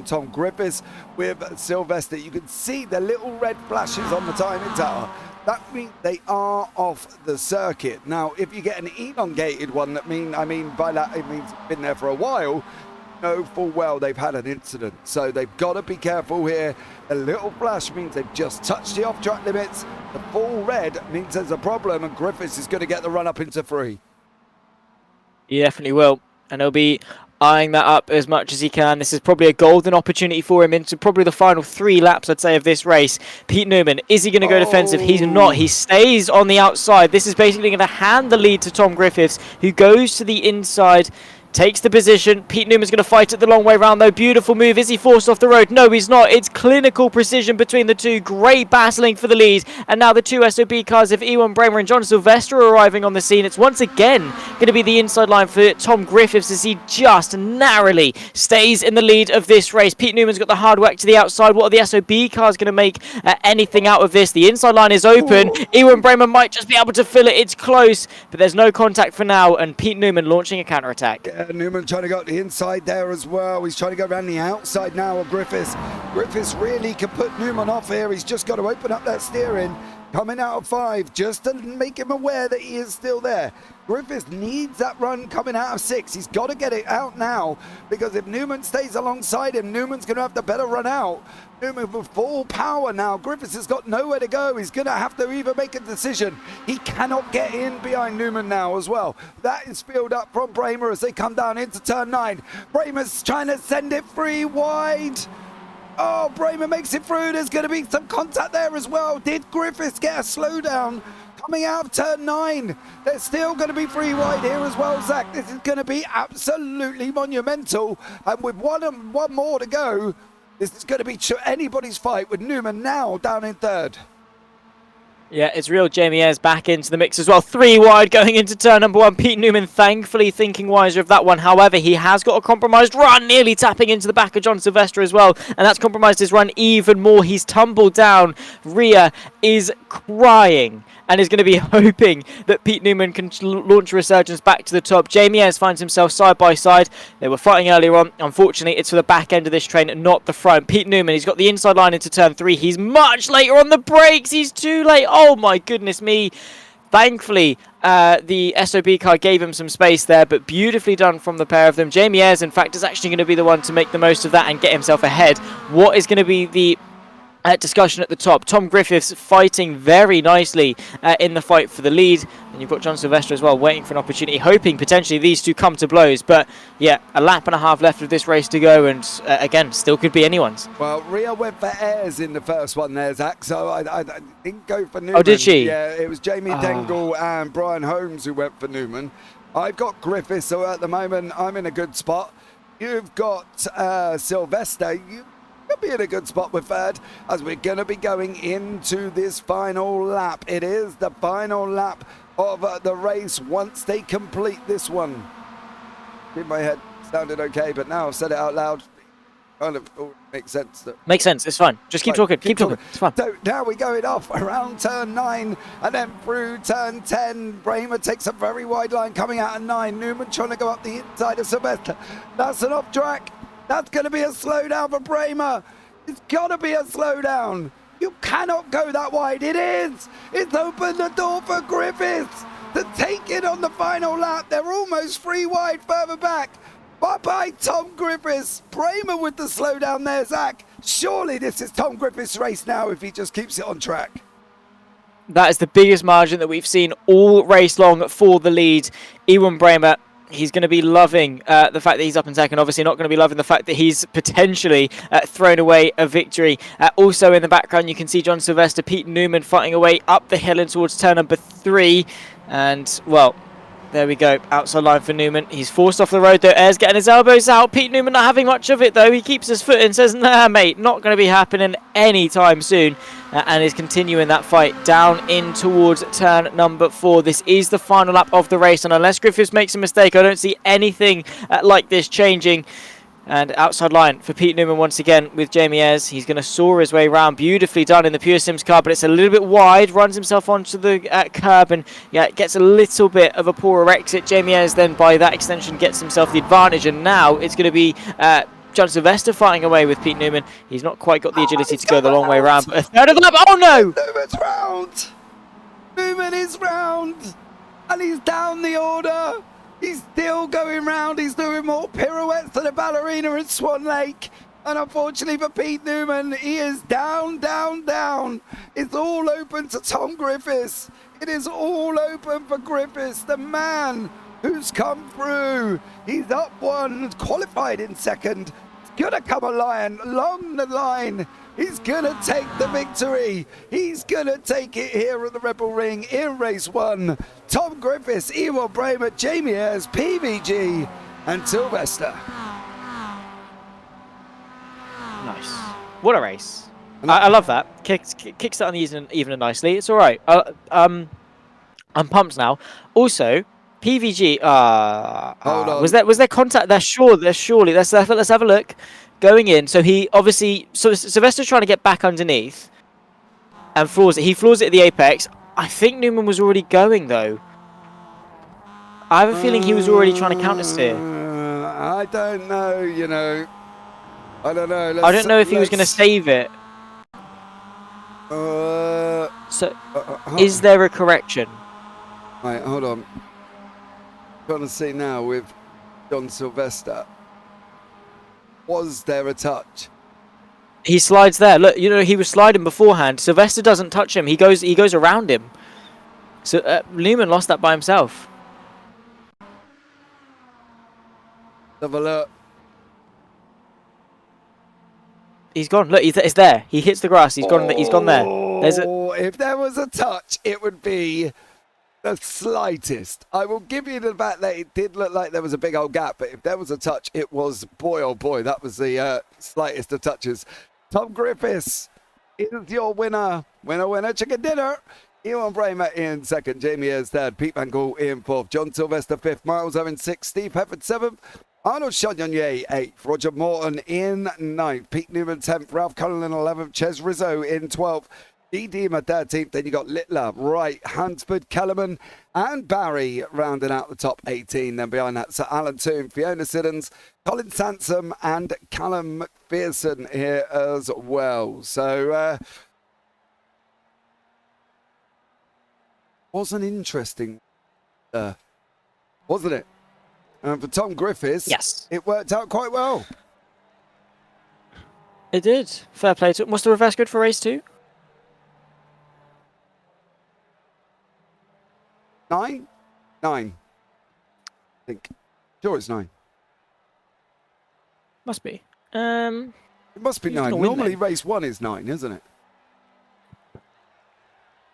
Tom Griffiths with Sylvester. You can see the little red flashes on the timing tower. That means they are off the circuit. Now, if you get an elongated one, by that it means it's been there for a while. Know full well they've had an incident, so they've got to be careful here. A little flash means they've just touched the off-track limits. The full red means there's a problem, and Griffiths is going to get the run up into 3. He definitely will, and he'll be eyeing that up as much as he can. This is probably a golden opportunity for him into probably the final 3 laps, I'd say, of this race. Pete Newman, is he going to go defensive? He's not. He stays on the outside. This is basically going to hand the lead to Tom Griffiths, who goes to the inside, takes the position. Pete Newman's going to fight it the long way round, though. Beautiful move. Is he forced off the road? No, he's not. It's clinical precision between the two. Great battling for the lead. And now the 2 SOB cars of Ewan Bramer and John Sylvester are arriving on the scene. It's once again going to be the inside line for Tom Griffiths as he just narrowly stays in the lead of this race. Pete Newman's got the hard work to the outside. What are the SOB cars going to make anything out of this? The inside line is open. Ooh. Ewan Bramer might just be able to fill it. It's close, but there's no contact for now. And Pete Newman launching a counterattack. Newman trying to go to the inside there as well. He's trying to go around the outside now of Griffiths. Griffiths really can put Newman off here. He's just got to open up that steering. Coming out of 5 just to make him aware that he is still there. Griffiths needs that run coming out of 6. He's got to get it out now, because if Newman stays alongside him, Newman's going to have the better run out. Newman with full power now. Griffiths has got nowhere to go. He's going to have to either make a decision. He cannot get in behind Newman now as well. That is filled up from Bramer as they come down into turn 9. Bramer's trying to send it free wide. Oh, Bramer makes it through. There's going to be some contact there as well. Did Griffiths get a slowdown coming out of turn 9? There's still going to be free wide here as well, Zach. This is going to be absolutely monumental. And with one more to go, this is going to be anybody's fight, with Newman now down in 3rd. Yeah, it's real. Jamie Ayres back into the mix as well. 3 wide going into turn number 1. Pete Newman thankfully thinking wiser of that one. However, he has got a compromised run, nearly tapping into the back of John Sylvester as well. And that's compromised his run even more. He's tumbled down. Rhea is crying and is going to be hoping that Pete Newman can launch a resurgence back to the top. Jamie Ayres finds himself side by side. They were fighting earlier on. Unfortunately, it's for the back end of this train, not the front. Pete Newman, he's got the inside line into turn 3. He's much later on the brakes. He's too late. Oh my goodness me. Thankfully, the SOB car gave him some space there, but beautifully done from the pair of them. Jamie Ayres, in fact, is actually going to be the one to make the most of that and get himself ahead. What is going to be the discussion at the top? Tom Griffiths fighting very nicely in the fight for the lead, and you've got John Sylvester as well waiting for an opportunity, hoping potentially these two come to blows. But yeah, a lap and a half left of this race to go, and again, still could be anyone's. Well, Rhea went for Ayres in the first one there, Zach, so I didn't go for Newman. Oh, did she? Yeah, it was Jamie Dengle and Brian Holmes who went for Newman. I've got Griffiths, so at the moment I'm in a good spot. You've got Sylvester. You be in a good spot with 3rd, as we're going to be going into this final lap. It is the final lap of the race once they complete this one. In my head sounded okay, but now I've said it out loud, kind of makes sense. Makes sense. It's fine. Just keep talking. Keep talking. It's fine. So now we're going off around turn 9 and then through turn 10. Bramer takes a very wide line coming out of 9. Newman trying to go up the inside of Sylvester. That's an off track. That's going to be a slowdown for Bramer. It's got to be a slowdown. You cannot go that wide. It is. It's opened the door for Griffiths to take it on the final lap. They're almost 3 wide further back. Bye-bye, Tom Griffiths. Bramer with the slowdown there, Zach. Surely this is Tom Griffiths' race now if he just keeps it on track. That is the biggest margin that we've seen all race long for the lead. Ewan Bramer, he's going to be loving the fact that he's up in second. Obviously not going to be loving the fact that he's potentially thrown away a victory. Also in the background, you can see John Sylvester, Pete Newman fighting away up the hill and towards turn number 3. And, well, There we go. Outside line for Newman. He's forced off the road though. Ayres getting his elbows out. Pete Newman not having much of it though. He keeps his foot in, says, nah, mate, not going to be happening anytime soon. And is continuing that fight down in towards turn number 4. This is the final lap of the race. And unless Griffiths makes a mistake, I don't see anything like this changing. And outside line for Pete Newman once again with Jamie Ayres. He's going to soar his way around. Beautifully done in the Pure Sims car, but it's a little bit wide. Runs himself onto the curb and gets a little bit of a poorer exit. Jamie Ayres then by that extension gets himself the advantage. And now it's going to be John Sylvester fighting away with Pete Newman. He's not quite got the agility to go the long way around. But a third of the lap. Oh no! Newman's round! Newman is round! And he's down the order! He's still going round. He's doing more pirouettes than a ballerina in Swan Lake. And unfortunately for Pete Newman, he is down, down, down. It's all open to Tom Griffiths. It is all open for Griffiths, the man who's come through. He's up one, qualified in second. He's going to come along the line. He's going to take the victory. He's going to take it here at the Red Bull Ring in race 1. Tom Griffiths, Ewan Bramer, Jamie Ayres, PVG, and Sylvester. Nice. What a race. I love that. Kicks it on the even nicely. It's all right. I'm pumped now. Also, PVG. Hold on. Was there contact there? Surely. Let's have a look. Going in, so he obviously, so Sylvester's trying to get back underneath and floors it. He floors it at the apex. I think Newman was already going though. I have a feeling he was already trying to counter steer. I don't know, you know. I don't know. I don't know if he was going to save it. So, is there a correction? Right, hold on. Trying to see now with John Sylvester. Was there a touch? He slides there. Look, you know, he was sliding beforehand. Sylvester doesn't touch him. He goes around him. So Newman lost that by himself. Have a look. He's gone. Look, it's there. He hits the grass. He's gone. He's gone there. There's If there was a touch, it would be the slightest. I will give you the fact that it did look like there was a big old gap, but if there was a touch, it was, boy, oh boy, that was the slightest of touches. Tom Griffiths is your winner. Winner, chicken dinner. Ewan Bramer in second, Jamie Ayres third, Pete Van Gaal in fourth, John Sylvester fifth, Miles Owen sixth, Steve Hefford seventh, Arnold Chardonnay 8th, Roger Morton in 9th, Pete Newman 10th, Ralph Cullen 11th, Ches Rizzo in 12th, Dima 13th, then you got Littler, Wright, Hansford, Kellerman, and Barry rounding out the top 18. Then behind that, Sir Alan Toon, Fiona Siddons, Colin Sansom, and Callum McPherson here as well. So, was an interesting, wasn't it? And for Tom Griffiths, yes, it worked out quite well. It did. Fair play to him. Was the reverse good for race 2? 9? 9. I think. Sure, it's 9. Must be. It must be 9. Normally, race 1 is 9, isn't it?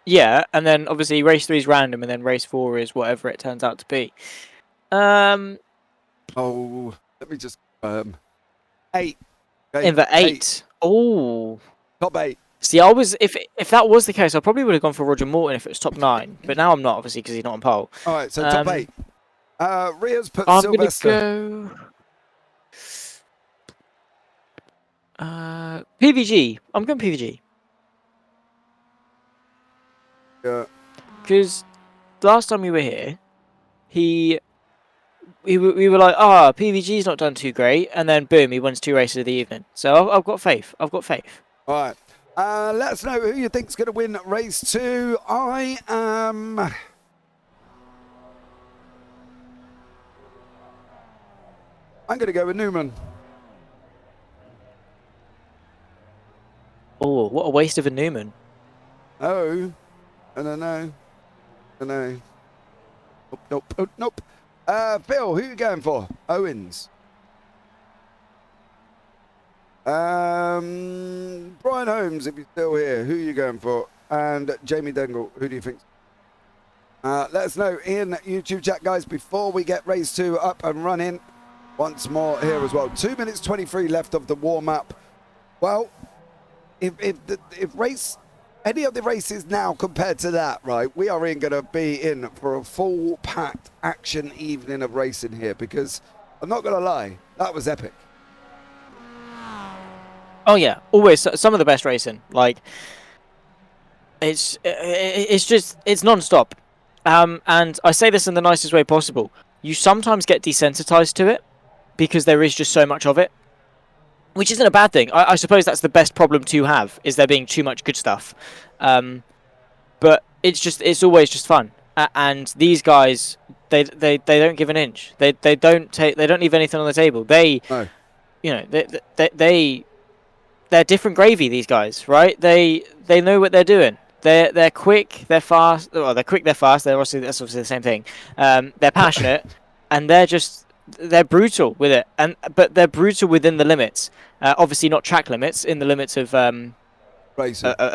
Yeah, and then obviously race 3 is random, and then race 4 is whatever it turns out to be. Oh, let me just 8. In the 8. Oh. Top 8. See, I was if that was the case, I probably would have gone for Roger Morton if it was top 9. But now I'm not, obviously, because he's not on pole. All right, so top 8. Ria's put I'm Sylvester. Gonna go. PVG. I'm going PVG. Yeah. Because last time we were here, we were like, PVG's not done too great, and then boom, he wins 2 races of the evening. So I've got faith. I've got faith. All right. Let us know who you think's going to win race 2. I'm going to go with Newman. Oh, what a waste of a Newman. Oh, I don't know. Nope. Phil, who are you going for? Owens. Brian Holmes, if you're still here, who are you going for? And Jamie Dengle, who do you think? Let us know in YouTube chat, guys, before we get race 2 up and running once more here as well. 2 minutes 23 left of the warm-up. Well, if race any of the races now compared to that, right, we are going to be in for a full packed action evening of racing here, because I'm not going to lie, that was epic. Oh yeah, always some of the best racing. Like, it's non-stop. And I say this in the nicest way possible. You sometimes get desensitized to it because there is just so much of it, which isn't a bad thing. I suppose that's the best problem to have, is there being too much good stuff. But it's always just fun. And these guys, they don't give an inch. They don't leave anything on the table. No. You know, they're different gravy, these guys, right? They know what they're doing. They're quick, they're fast. Well, they're quick, they're fast. That's obviously the same thing. They're passionate, and they're brutal with it. But they're brutal within the limits. Obviously not track limits, in the limits of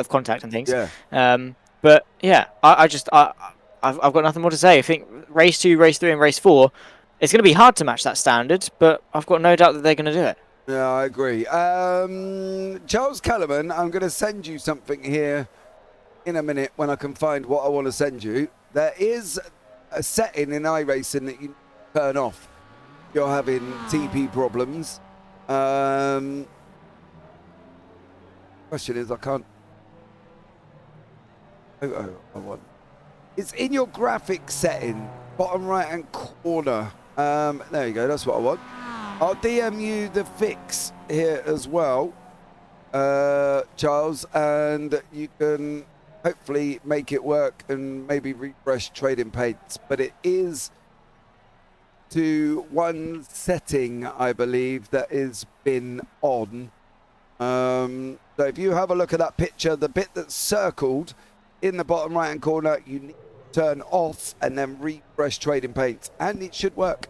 contact and things. Yeah. But yeah, I've got nothing more to say. I think race 2, race 3, and race 4, it's going to be hard to match that standard, but I've got no doubt that they're going to do it. Yeah, I agree. Charles Kellerman, I'm going to send you something here in a minute when I can find what I want to send you. There is a setting in iRacing that you turn off. You're having TP problems. Question is, I can't. I want. It's in your graphics setting, bottom right hand corner. There you go. That's what I want. I'll DM you the fix here as well, Charles, and you can hopefully make it work and maybe refresh trading paints. But it is to one setting, I believe, that has been on. So if you have a look at that picture, the bit that's circled in the bottom right hand corner, you need to turn off and then refresh trading paints, and it should work.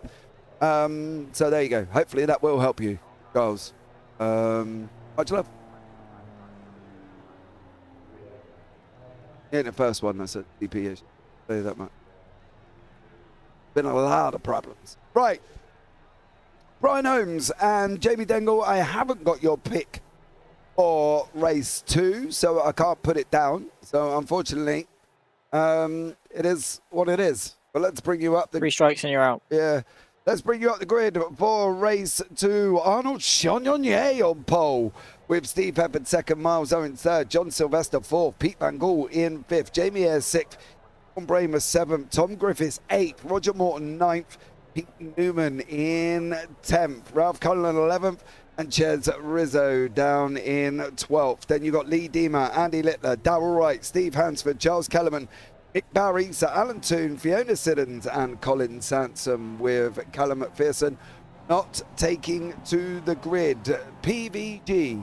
So there you go. Hopefully that will help you, Charles. Much love. In the first one, that's a DP issue. Say that much. Been a lot of problems. Right. Brian Holmes and Jamie Dengle, I haven't got your pick for race 2, so I can't put it down. So unfortunately, it is what it is. But let's bring you up. 3 strikes and you're out. Yeah. Let's bring you up the grid for race 2. Arnold Chagnon on pole, with Steve Heppard second, Miles Owen third, John Sylvester fourth, Pete Van Gool in fifth, Jamie Ayres sixth, Tom Bramer seventh, Tom Griffiths eighth, Roger Morton ninth, Pete Newman in 10th, Ralph Cullen 11th, and Ches Rizzo down in 12th. Then you got Lee Deemer, Andy Littler, Darrell Wright, Steve Hansford, Charles Kellerman, Nick Barry, Sir Alan Toon, Fiona Siddons and Colin Sansom, with Callum McPherson not taking to the grid. PVG,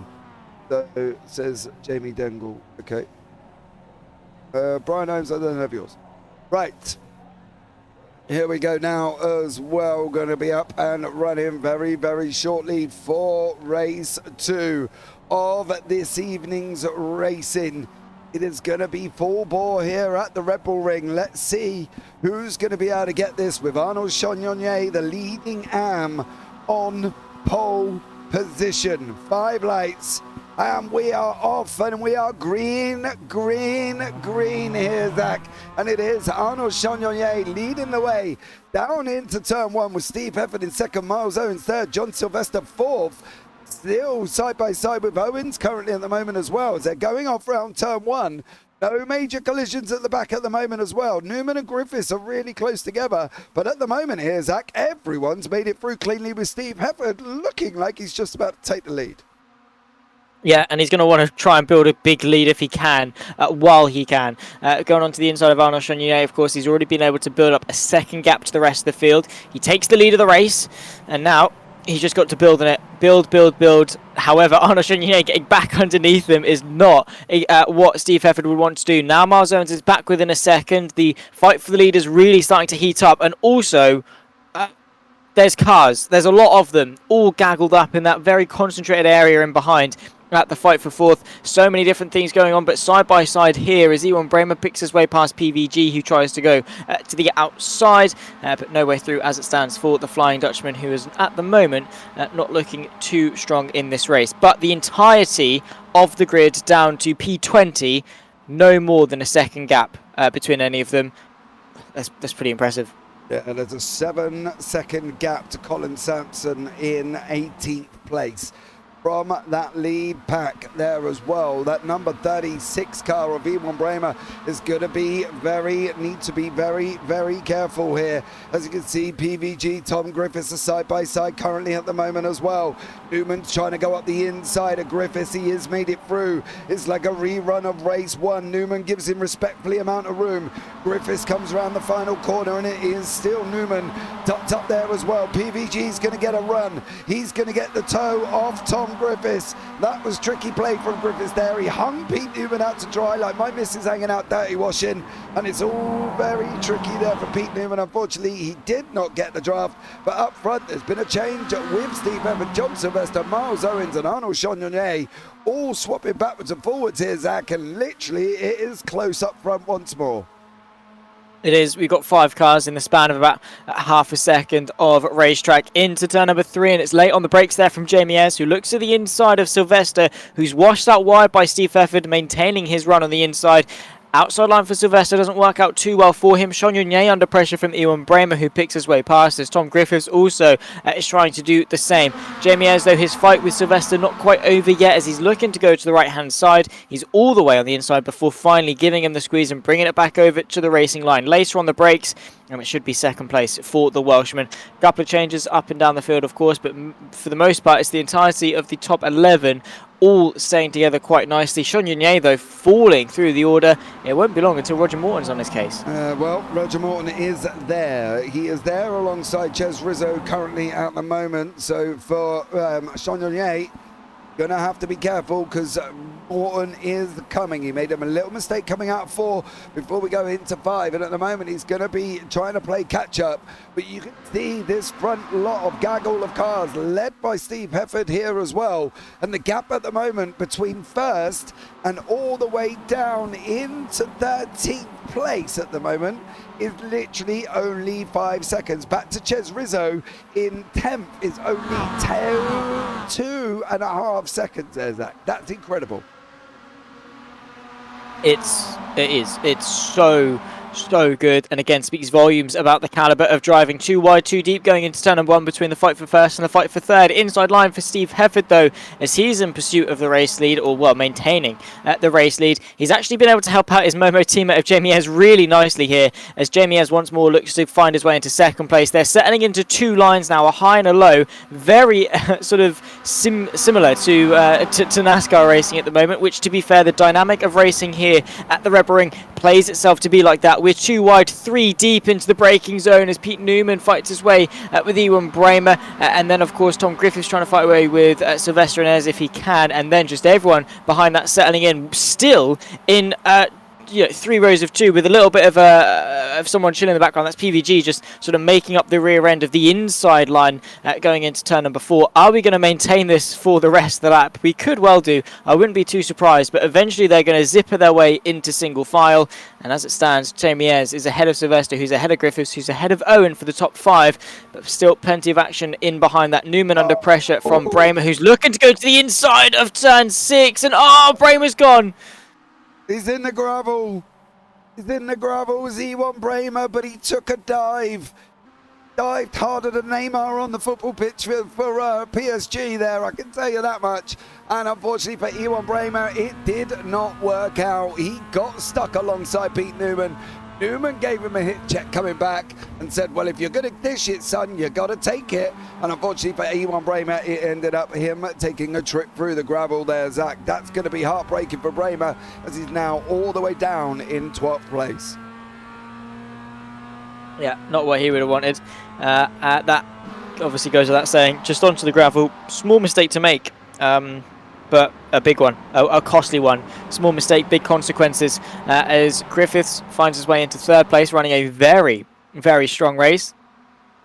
so says Jamie Dengle. Okay. Brian Holmes, I don't have yours. Right. Here we go now as well. Going to be up and running very, very shortly for race 2 of this evening's racing. It is going to be full bore here at the Redbull Ring. Let's see who's going to be able to get this, with Arnold Chagnon, the leading AM, on pole position. 5 lights, and we are off, and we are green here, Zach. And it is Arnold Chagnon leading the way down into turn 1, with Steve Hefford in second, Miles Owens third, John Sylvester fourth. Still side by side with Owens currently at the moment as well, as they're going off round turn 1. No major collisions at the back at the moment as well. Newman and Griffiths are really close together, but at the moment here, Zach, everyone's made it through cleanly, with Steve Hefford looking like he's just about to take the lead. Yeah, and he's going to want to try and build a big lead if he can, while he can. Going on to the inside of Arnold Chagnon, of course, he's already been able to build up a second gap to the rest of the field. He takes the lead of the race, and now he's just got to build on it. Build. However, Arnold Chagnon getting back underneath him is not what Steve Hefford would want to do. Now Miles Owens is back within a second. The fight for the lead is really starting to heat up. And also, there's cars. There's a lot of them, all gaggled up in that very concentrated area in behind. at the fight for fourth. So many different things going on, but side by side here as Ewan Bramer picks his way past PVG, who tries to go to the outside, but no way through as it stands for the Flying Dutchman, who is at the moment not looking too strong in this race. But the entirety of the grid down to P20, no more than a second gap between any of them. That's pretty impressive. Yeah, and there's a 7-second gap to Colin Sampson in 18th place. From that lead pack there as well, that number 36 car of Ewan Bramer is going to be need to be very careful here. As you can see, PVG, Tom Griffiths are side by side currently at the moment as well. Newman's trying to go up the inside of Griffiths. He has made it through. It's like a rerun of race one. Newman gives him respectfully amount of room. Griffiths comes around the final corner, and it is still Newman tucked up there as well. PVG's going to get a run. He's going to get the toe off Tom Griffiths. That was tricky play from Griffiths there. He hung Pete Newman out to dry like my missus hanging out dirty washing, and it's all very tricky there for Pete Newman. Unfortunately, he did not get the draft, but up front there's been a change with Steve Evans, John Sylvester, Miles Owens and Arnold Chagnon all swapping backwards and forwards here, Zach, and literally it is close up front once more. It is. We've got 5 cars in the span of about half a second of racetrack into turn number 3, and it's late on the brakes there from Jamie Ayres, who looks to the inside of Sylvester, who's washed out wide by Steve Efford, maintaining his run on the inside. Outside line for Sylvester doesn't work out too well for him. Chagnon under pressure from Ewan Bramer, who picks his way past as Tom Griffiths also is trying to do the same. Jamie Ayres, though, his fight with Sylvester not quite over yet as he's looking to go to the right-hand side. He's all the way on the inside before finally giving him the squeeze and bringing it back over to the racing line. Later on the brakes, and it should be second place for the Welshman. A couple of changes up and down the field, of course, but for the most part, it's the entirety of the top 11 all staying together quite nicely. Chagnon, though, falling through the order. It won't be long until Roger Morton's on his case. Well, Roger Morton is there. He is there alongside Ches Rizzo currently at the moment. So for Chagnon, going to have to be careful because Morton is coming. He made him a little mistake coming out of 4 before we go into 5, and at the moment he's going to be trying to play catch up. But you can see this front lot of gaggle of cars led by Steve Hefford here as well, and the gap at the moment between first and all the way down into 13th place at the moment is literally only 5 seconds. Back to Ches Rizzo in 10th is only 2.5 seconds there, Zach. That's incredible. It is. It's so good, and again speaks volumes about the caliber of driving. Too wide, too deep going into turn number 1 between the fight for first and the fight for third. Inside line for Steve Hefford, though, as he's in pursuit of the race lead, or well, maintaining the race lead. He's actually been able to help out his Momo teammate of Jamie Ayres really nicely here, as Jamie Ayres once more looks to find his way into second place. They're settling into 2 lines now, a high and a low, very sort of similar to NASCAR racing at the moment, which, to be fair, the dynamic of racing here at the Red Bull Ring plays itself to be like that. We're 2 wide, 3 deep into the braking zone as Pete Newman fights his way with Ewan Bramer, and then of course Tom Griffiths trying to fight away with Sylvester and Ayres if he can, and then just everyone behind that settling in, still in 3 rows of 2 with a little bit of someone chilling in the background. That's PVG just sort of making up the rear end of the inside line going into turn number 4. Are we going to maintain this for the rest of the lap? We could well do. I wouldn't be too surprised, but eventually they're going to zipper their way into single file, and as it stands, Jamie Ayres is ahead of Sylvester, who's ahead of Griffiths, who's ahead of Owen for the top 5, but still plenty of action in behind that. Newman under pressure from Bramer, who's looking to go to the inside of turn 6, and Bramer's gone. He's in the gravel. He's in the gravel as Ewan Bramer, but he took a dive. Dived harder than Neymar on the football pitch for PSG there, I can tell you that much. And unfortunately for Ewan Bramer, it did not work out. He got stuck alongside Pete Newman. Newman gave him a hit check coming back and said, well, if you're going to dish it, son, you got to take it. And unfortunately for Ewan Bramer, it ended up him taking a trip through the gravel there, Zach. That's going to be heartbreaking for Bramer as he's now all the way down in 12th place. Yeah, not what he would have wanted. That obviously goes without saying. Just onto the gravel, small mistake to make. But a big one, a costly one. Small mistake, big consequences, as Griffiths finds his way into 3rd place, running a very, very strong race.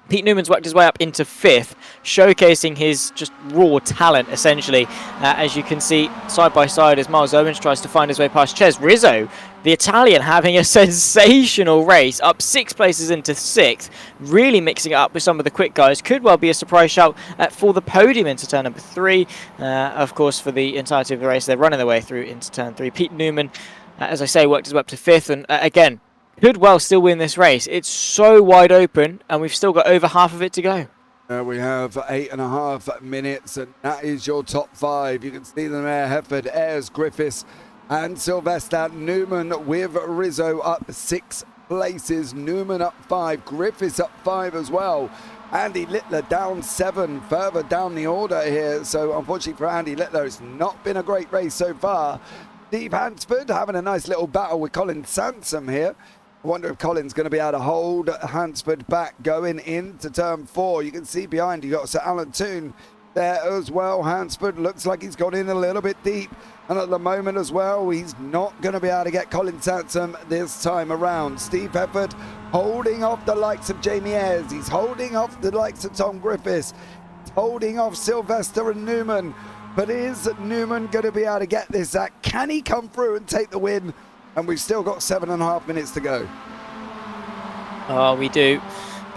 Pete Newman's worked his way up into 5th, showcasing his just raw talent, essentially. As you can see, side by side, as Miles Owens tries to find his way past Ches. Rizzo, the Italian, having a sensational race, up 6 places into 6th, really mixing it up with some of the quick guys. Could well be a surprise shout for the podium into turn number 3. Of course, for the entirety of the race, they're running their way through into turn 3. Pete Newman, as I say, worked his way up to 5th, and again, could well still win this race. It's so wide open, and we've still got over half of it to go. We have 8.5 minutes, and that is your top 5. You can see them there: Hefford, Ayres, Griffiths, and Sylvester. Newman with Rizzo up 6 places. Newman up 5. Griffiths up 5 as well. Andy Littler down 7, further down the order here. So unfortunately for Andy Littler, it's not been a great race so far. Steve Hansford having a nice little battle with Colin Sansom here. I wonder if Colin's going to be able to hold Hansford back going into turn 4. You can see behind you got Sir Alan Toon there as well. Hansford looks like he's gone in a little bit deep, and at the moment as well, he's not going to be able to get Colin Sansom this time around. Steve Hefford holding off the likes of Jamie Ayres. He's holding off the likes of Tom Griffiths, holding off Sylvester and Newman. But is Newman going to be able to get this? Can he come through and take the win? And we've still got 7.5 minutes to go. Oh, we do.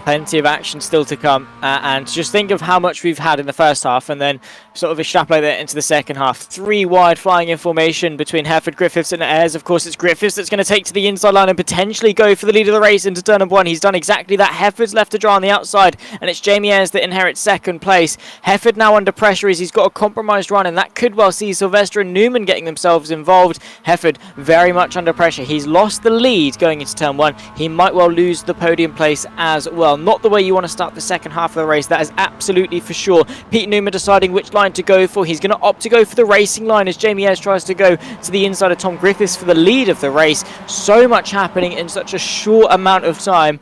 Plenty of action still to come, and just think of how much we've had in the first half, and then sort of extrapolate that into the second half. 3 wide flying in formation between Hefford, Griffiths and Ayres. Of course, it's Griffiths that's going to take to the inside line and potentially go for the lead of the race into turn number 1. He's done exactly that. Hefford's left to dry on the outside, and it's Jamie Ayres that inherits 2nd place. Hefford now under pressure as he's got a compromised run, and that could well see Sylvester and Newman getting themselves involved. Hefford very much under pressure. He's lost the lead going into turn 1. He might well lose the podium place as well. Not the way you want to start the second half of the race, that is absolutely for sure. Pete Newman deciding which line to go for. He's going to opt to go for the racing line as Jamie Ayres tries to go to the inside of Tom Griffiths for the lead of the race. So much happening in such a short amount of time.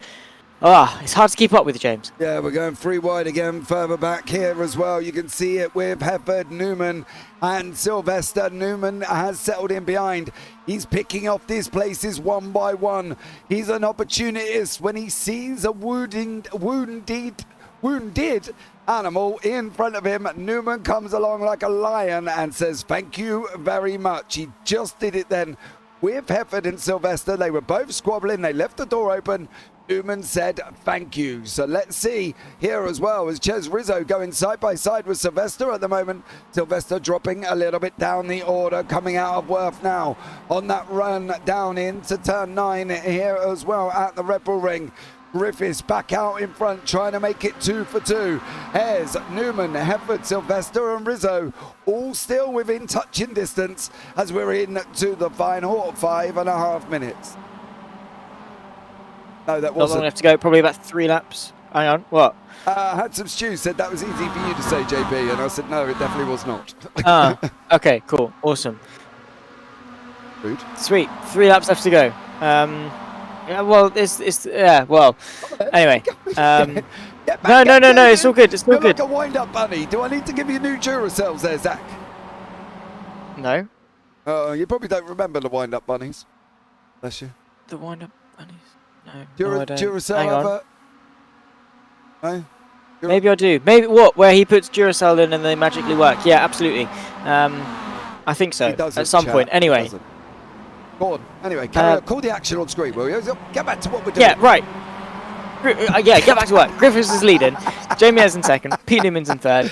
It's hard to keep up with, James. Yeah, we're going 3 wide again, further back here as well. You can see it with Hefford, Newman and Sylvester. Newman has settled in behind. He's picking off these places one by one. He's an opportunist when he sees a wounded animal in front of him. Newman comes along like a lion and says, "Thank you very much." He just did it then with Hefford and Sylvester. They were both squabbling. They left the door open. Newman said thank you. So let's see here as well as Ches Rizzo going side by side with Sylvester at the moment. Sylvester dropping a little bit down the order, coming out of Worth now on that run down into turn 9 here as well at the Red Bull Ring. Griffiths back out in front, trying to make it 2 for 2. Ayres, Newman, Hefford, Sylvester and Rizzo all still within touching distance as we're into the final 5.5 minutes. No, that Not wasn't. long left to go, probably about 3 laps. Hang on, what? Handsome Stew said that was easy for you to say, JP, and I said no, it definitely was not. Okay, cool, awesome. Rude. Sweet, 3 laps left to go. Yeah, well, anyway. No, it's all good, it's all You're good. like a wind-up bunny. Do I need to give you new Duracells there, Zach? No. You probably don't remember the wind-up bunnies. Bless you. The wind-up bunnies? No, I don't. Duracell Hang on. advert? No? Maybe I do. Maybe what? Where he puts Duracell in and they magically work? Yeah, absolutely. I think so. At some point. Anyway. Go on. Anyway, call the action on screen, will you? Get back to what we're doing. Yeah, right. Yeah, get back to work. Griffiths is leading. Jamie Ayres in 2nd. Pete Newman's in 3rd.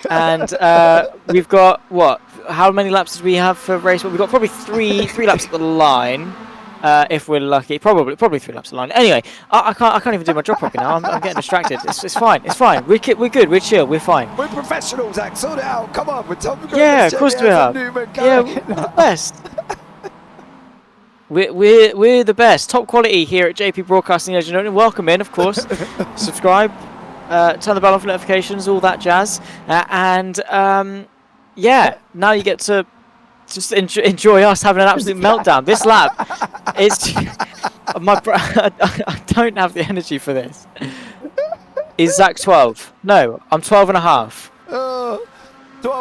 And we've got what? How many laps did we have for race? Well, we've got probably three laps at the line. If we're lucky, probably 3 laps of line. Anyway, I can't even do my job properly now. I'm getting distracted. It's fine. We're good. We're chill. We're fine. We're professionals, Zach. Sort it out. Come on, we're Tom McGrath. Yeah, of course we are. Yeah, we're the best. We're the best. Top quality here at JP Broadcasting. As you know, welcome in, of course. Subscribe, turn the bell on for notifications, all that jazz, yeah. Now you get to just enjoy us having an absolute meltdown. This lap, it's I don't have the energy for this. Is Zach 12? No, I'm 12 and a half. 12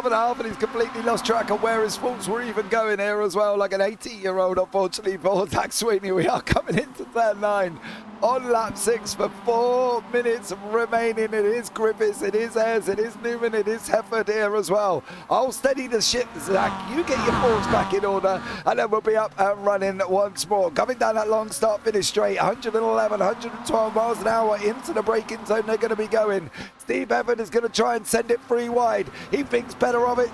and a half, and he's completely lost track of where his faults were even going here as well, like an 80-year-old, unfortunately, for Zach Sweeney. We are coming into turn 9. on lap 6 for 4 minutes remaining. It is Griffiths, it is Ayres, it is Newman, it is Hefford here as well. I'll steady the ship, Zach. You get your forks back in order, and then we'll be up and running once more. Coming down that long start-finish straight, 111, 112 miles an hour into the braking zone they're going to be going. Steve Hefford is going to try and send it free wide. He thinks better of it.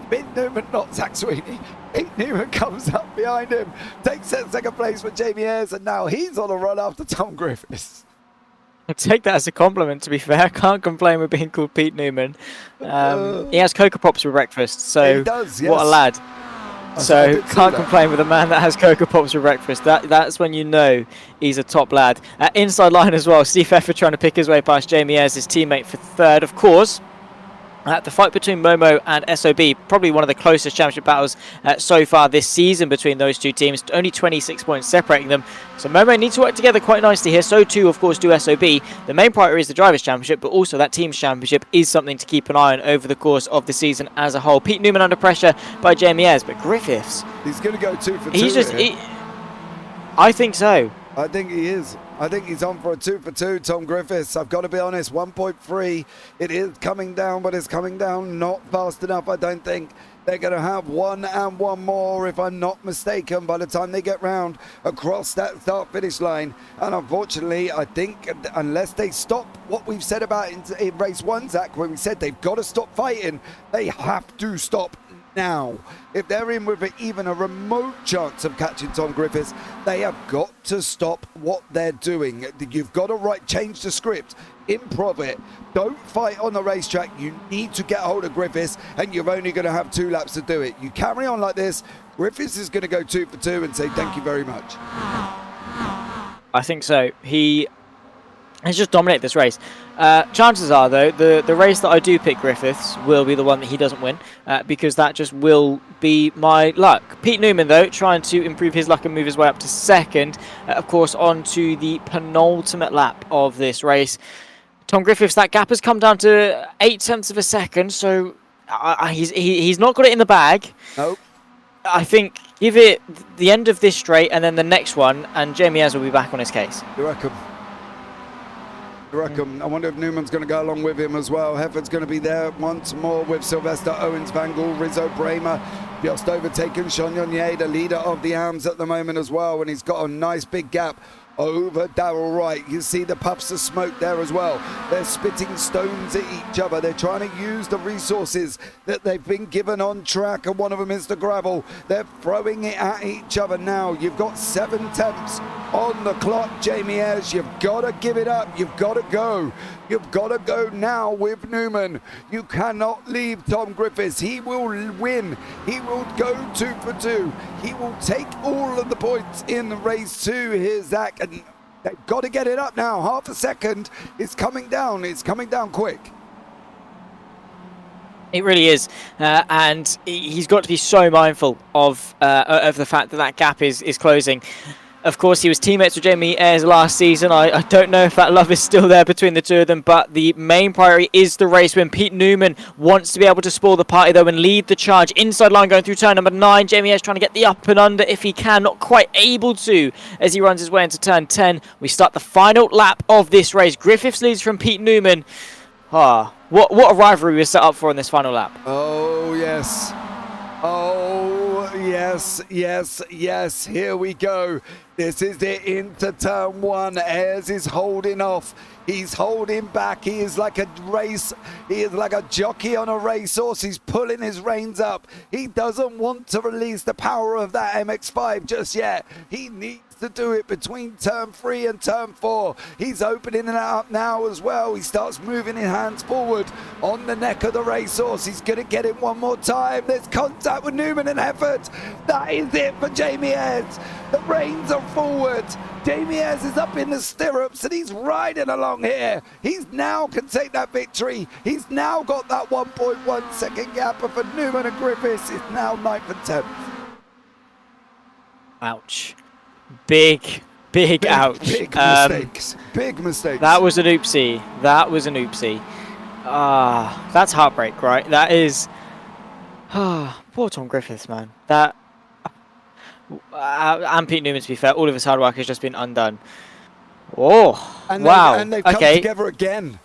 Pete Newman, not Zach Sweeney. Pete Newman comes up behind him, takes second place for Jamie Ayres, and now he's on a run after Tom Griffiths. I'll take that as a compliment, to be fair. I can't complain with being called Pete Newman. He has Cocoa Pops for breakfast, so he does, yes. What a lad. So can't complain with a man that has Cocoa Pops for breakfast. That's when you know he's a top lad. Inside line as well, Steve Hefford trying to pick his way past Jamie Ayres, his teammate, for third, of course. The fight between Momo and SOB, probably one of the closest championship battles so far this season between those two teams. Only 26 points separating them. So Momo needs to work together quite nicely here. So too, of course, do SOB. The main priority is the Drivers' Championship, but also that Team's Championship is something to keep an eye on over the course of the season as a whole. Pete Newman under pressure by Jamie Ayres, but Griffiths... He's going to go 2 for 2 He's just... I think so. I think he is. I think he's on for a 2 for 2, Tom Griffiths. I've got to be honest, 1.3. It is coming down, but it's coming down not fast enough, I don't think. They're going to have one and one more, if I'm not mistaken, by the time they get round across that start-finish line. And unfortunately, I think unless they stop what we've said about in race 1, Zach, when we said they've got to stop fighting, they have to stop now. If they're in with even a remote chance of catching Tom Griffiths, they have got to stop what they're doing. You've got to change the script, improv it. Don't fight on the racetrack. You need to get hold of Griffiths, and you're only going to have 2 laps to do it. You carry on like this, Griffiths is going to go 2 for 2 and say thank you very much. I think so. He has just dominated this race. Chances are, though, the race that I do pick Griffiths will be the one that he doesn't win, because that just will be my luck. Pete Newman, though, trying to improve his luck and move his way up to second, of course, onto the penultimate lap of this race. Tom Griffiths, that gap has come down to 0.8 of a second, so he's not got it in the bag. Nope. I think give it the end of this straight and then the next one, and Jamie Ayres will be back on his case. You reckon? I wonder if Newman's going to go along with him as well. Hefford's going to be there once more with Sylvester Owens, Van Gool, Rizzo Bremer, just overtaken Sean Yonye, the leader of the AMS at the moment as well, and he's got a nice big gap over Darrell Wright. You see the puffs of smoke there as well. They're spitting stones at each other. They're trying to use the resources that they've been given on track, and one of them is the gravel. They're throwing it at each other now. You've got 7 tenths on the clock, Jamie Ayres. You've got to give it up. You've got to go. You've got to go now with Newman. You cannot leave Tom Griffiths. He will win. He will go 2 for 2. He will take all of the points in race 2 here, Zach. And they've got to get it up now. Half a second. It's coming down. It's coming down quick. It really is, and he's got to be so mindful of the fact that that gap is closing. Of course, he was teammates with Jamie Ayres last season. I don't know if that love is still there between the two of them, but the main priority is the race win. Pete Newman wants to be able to spoil the party, though, and lead the charge. Inside line going through turn number 9. Jamie Ayres trying to get the up and under if he can. Not quite able to as he runs his way into turn 10. We start the final lap of this race. Griffiths leads from Pete Newman. What a rivalry we set up for in this final lap. Oh, yes. Oh, yes, yes, yes. Here we go. This is it into turn 1. Ayres is holding off. He's holding back. He is like a race. He is like a jockey on a racehorse. He's pulling his reins up. He doesn't want to release the power of that MX5 just yet. He needs to do it between turn 3 and turn 4. He's opening it up now as well. He starts moving his hands forward on the neck of the racehorse. He's going to get it one more time. There's contact with Newman and Hefford. That is it for Jamie Ayres. The reins are forward. Jamie Ayres is up in the stirrups and he's riding along here. He's now can take that victory. He's now got that 1.1 second gap, but for Newman and Griffiths, it's now 9th and 10th. Ouch. Big ouch. Big mistakes. Big mistakes. That was an oopsie. That's heartbreak, right? That is... poor Tom Griffiths, man. And Pete Newman, to be fair, all of his hard work has just been undone. Oh, And wow. and they've come Okay. together again.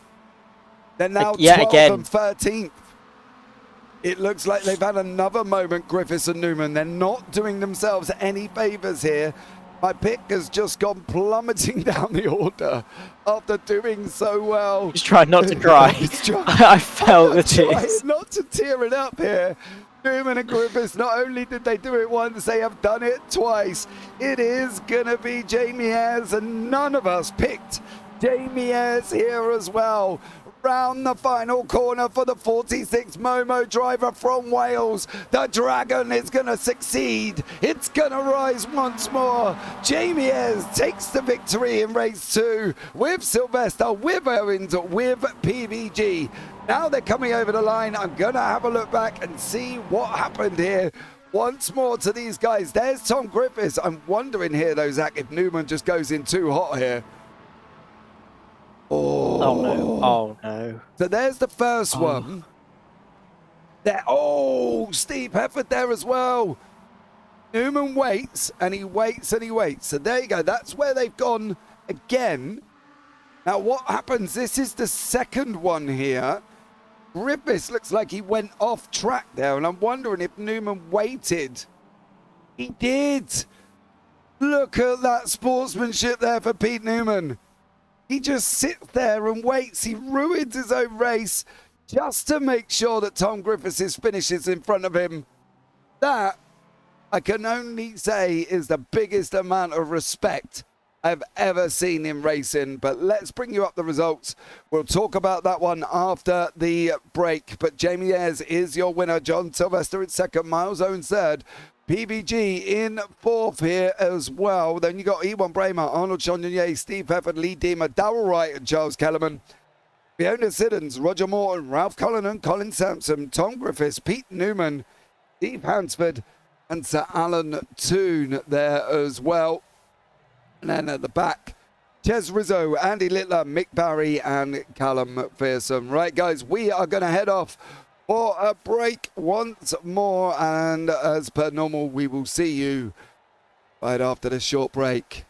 They're now Yeah, 12th again. and 13th. It looks like they've had another moment, Griffiths and Newman. They're not doing themselves any favours here. My pick has just gone plummeting down the order after doing so well. Just trying not to cry. I felt the Trying tears. not to tear it up here. Newman and Griffiths, not only did they do it once, they have done it twice. It is going to be Jamie Ayres, and none of us picked Jamie Ayres here as well. Round the final corner for the 46 Momo driver from Wales. The Dragon is going to succeed. It's going to rise once more. Jamie Ayres takes the victory in race 2 with Sylvester, with Owens, with PVG. Now they're coming over the line. I'm going to have a look back and see what happened here. Once more to these guys. There's Tom Griffiths. I'm wondering here, though, Zach, if Newman just goes in too hot here. Oh no. Oh no. So there's the first one. There. Oh, Steve Hefford there as well. Newman waits and he waits and he waits. So there you go. That's where they've gone again. Now what happens? This is the second one here. Griffiths looks like he went off track there, and I'm wondering if Newman waited. He did. Look at that sportsmanship there for Pete Newman. He just sits there and waits. He ruins his own race just to make sure that Tom Griffiths finishes in front of him. That, I can only say, is the biggest amount of respect I've ever seen in racing. But let's bring you up the results. We'll talk about that one after the break. But Jamie Ayres is your winner. John Sylvester in second. Miles Owens third. PVG in fourth here as well. Then you got Ewan Bramer, Arnold Chandelier, Steve Hefford, Lee Deemer, Darrell Wright, and Charles Kellerman. Fiona Siddons, Roger Morton, Ralph Cullinan, Colin Sampson, Tom Griffiths, Pete Newman, Steve Hansford, and Sir Alan Toon there as well. And then at the back, Ches Rizzo, Andy Littler, Mick Barry, and Callum Fearsome. Right, guys, we are going to head off for a break once more, and as per normal, we will see you right after this short break.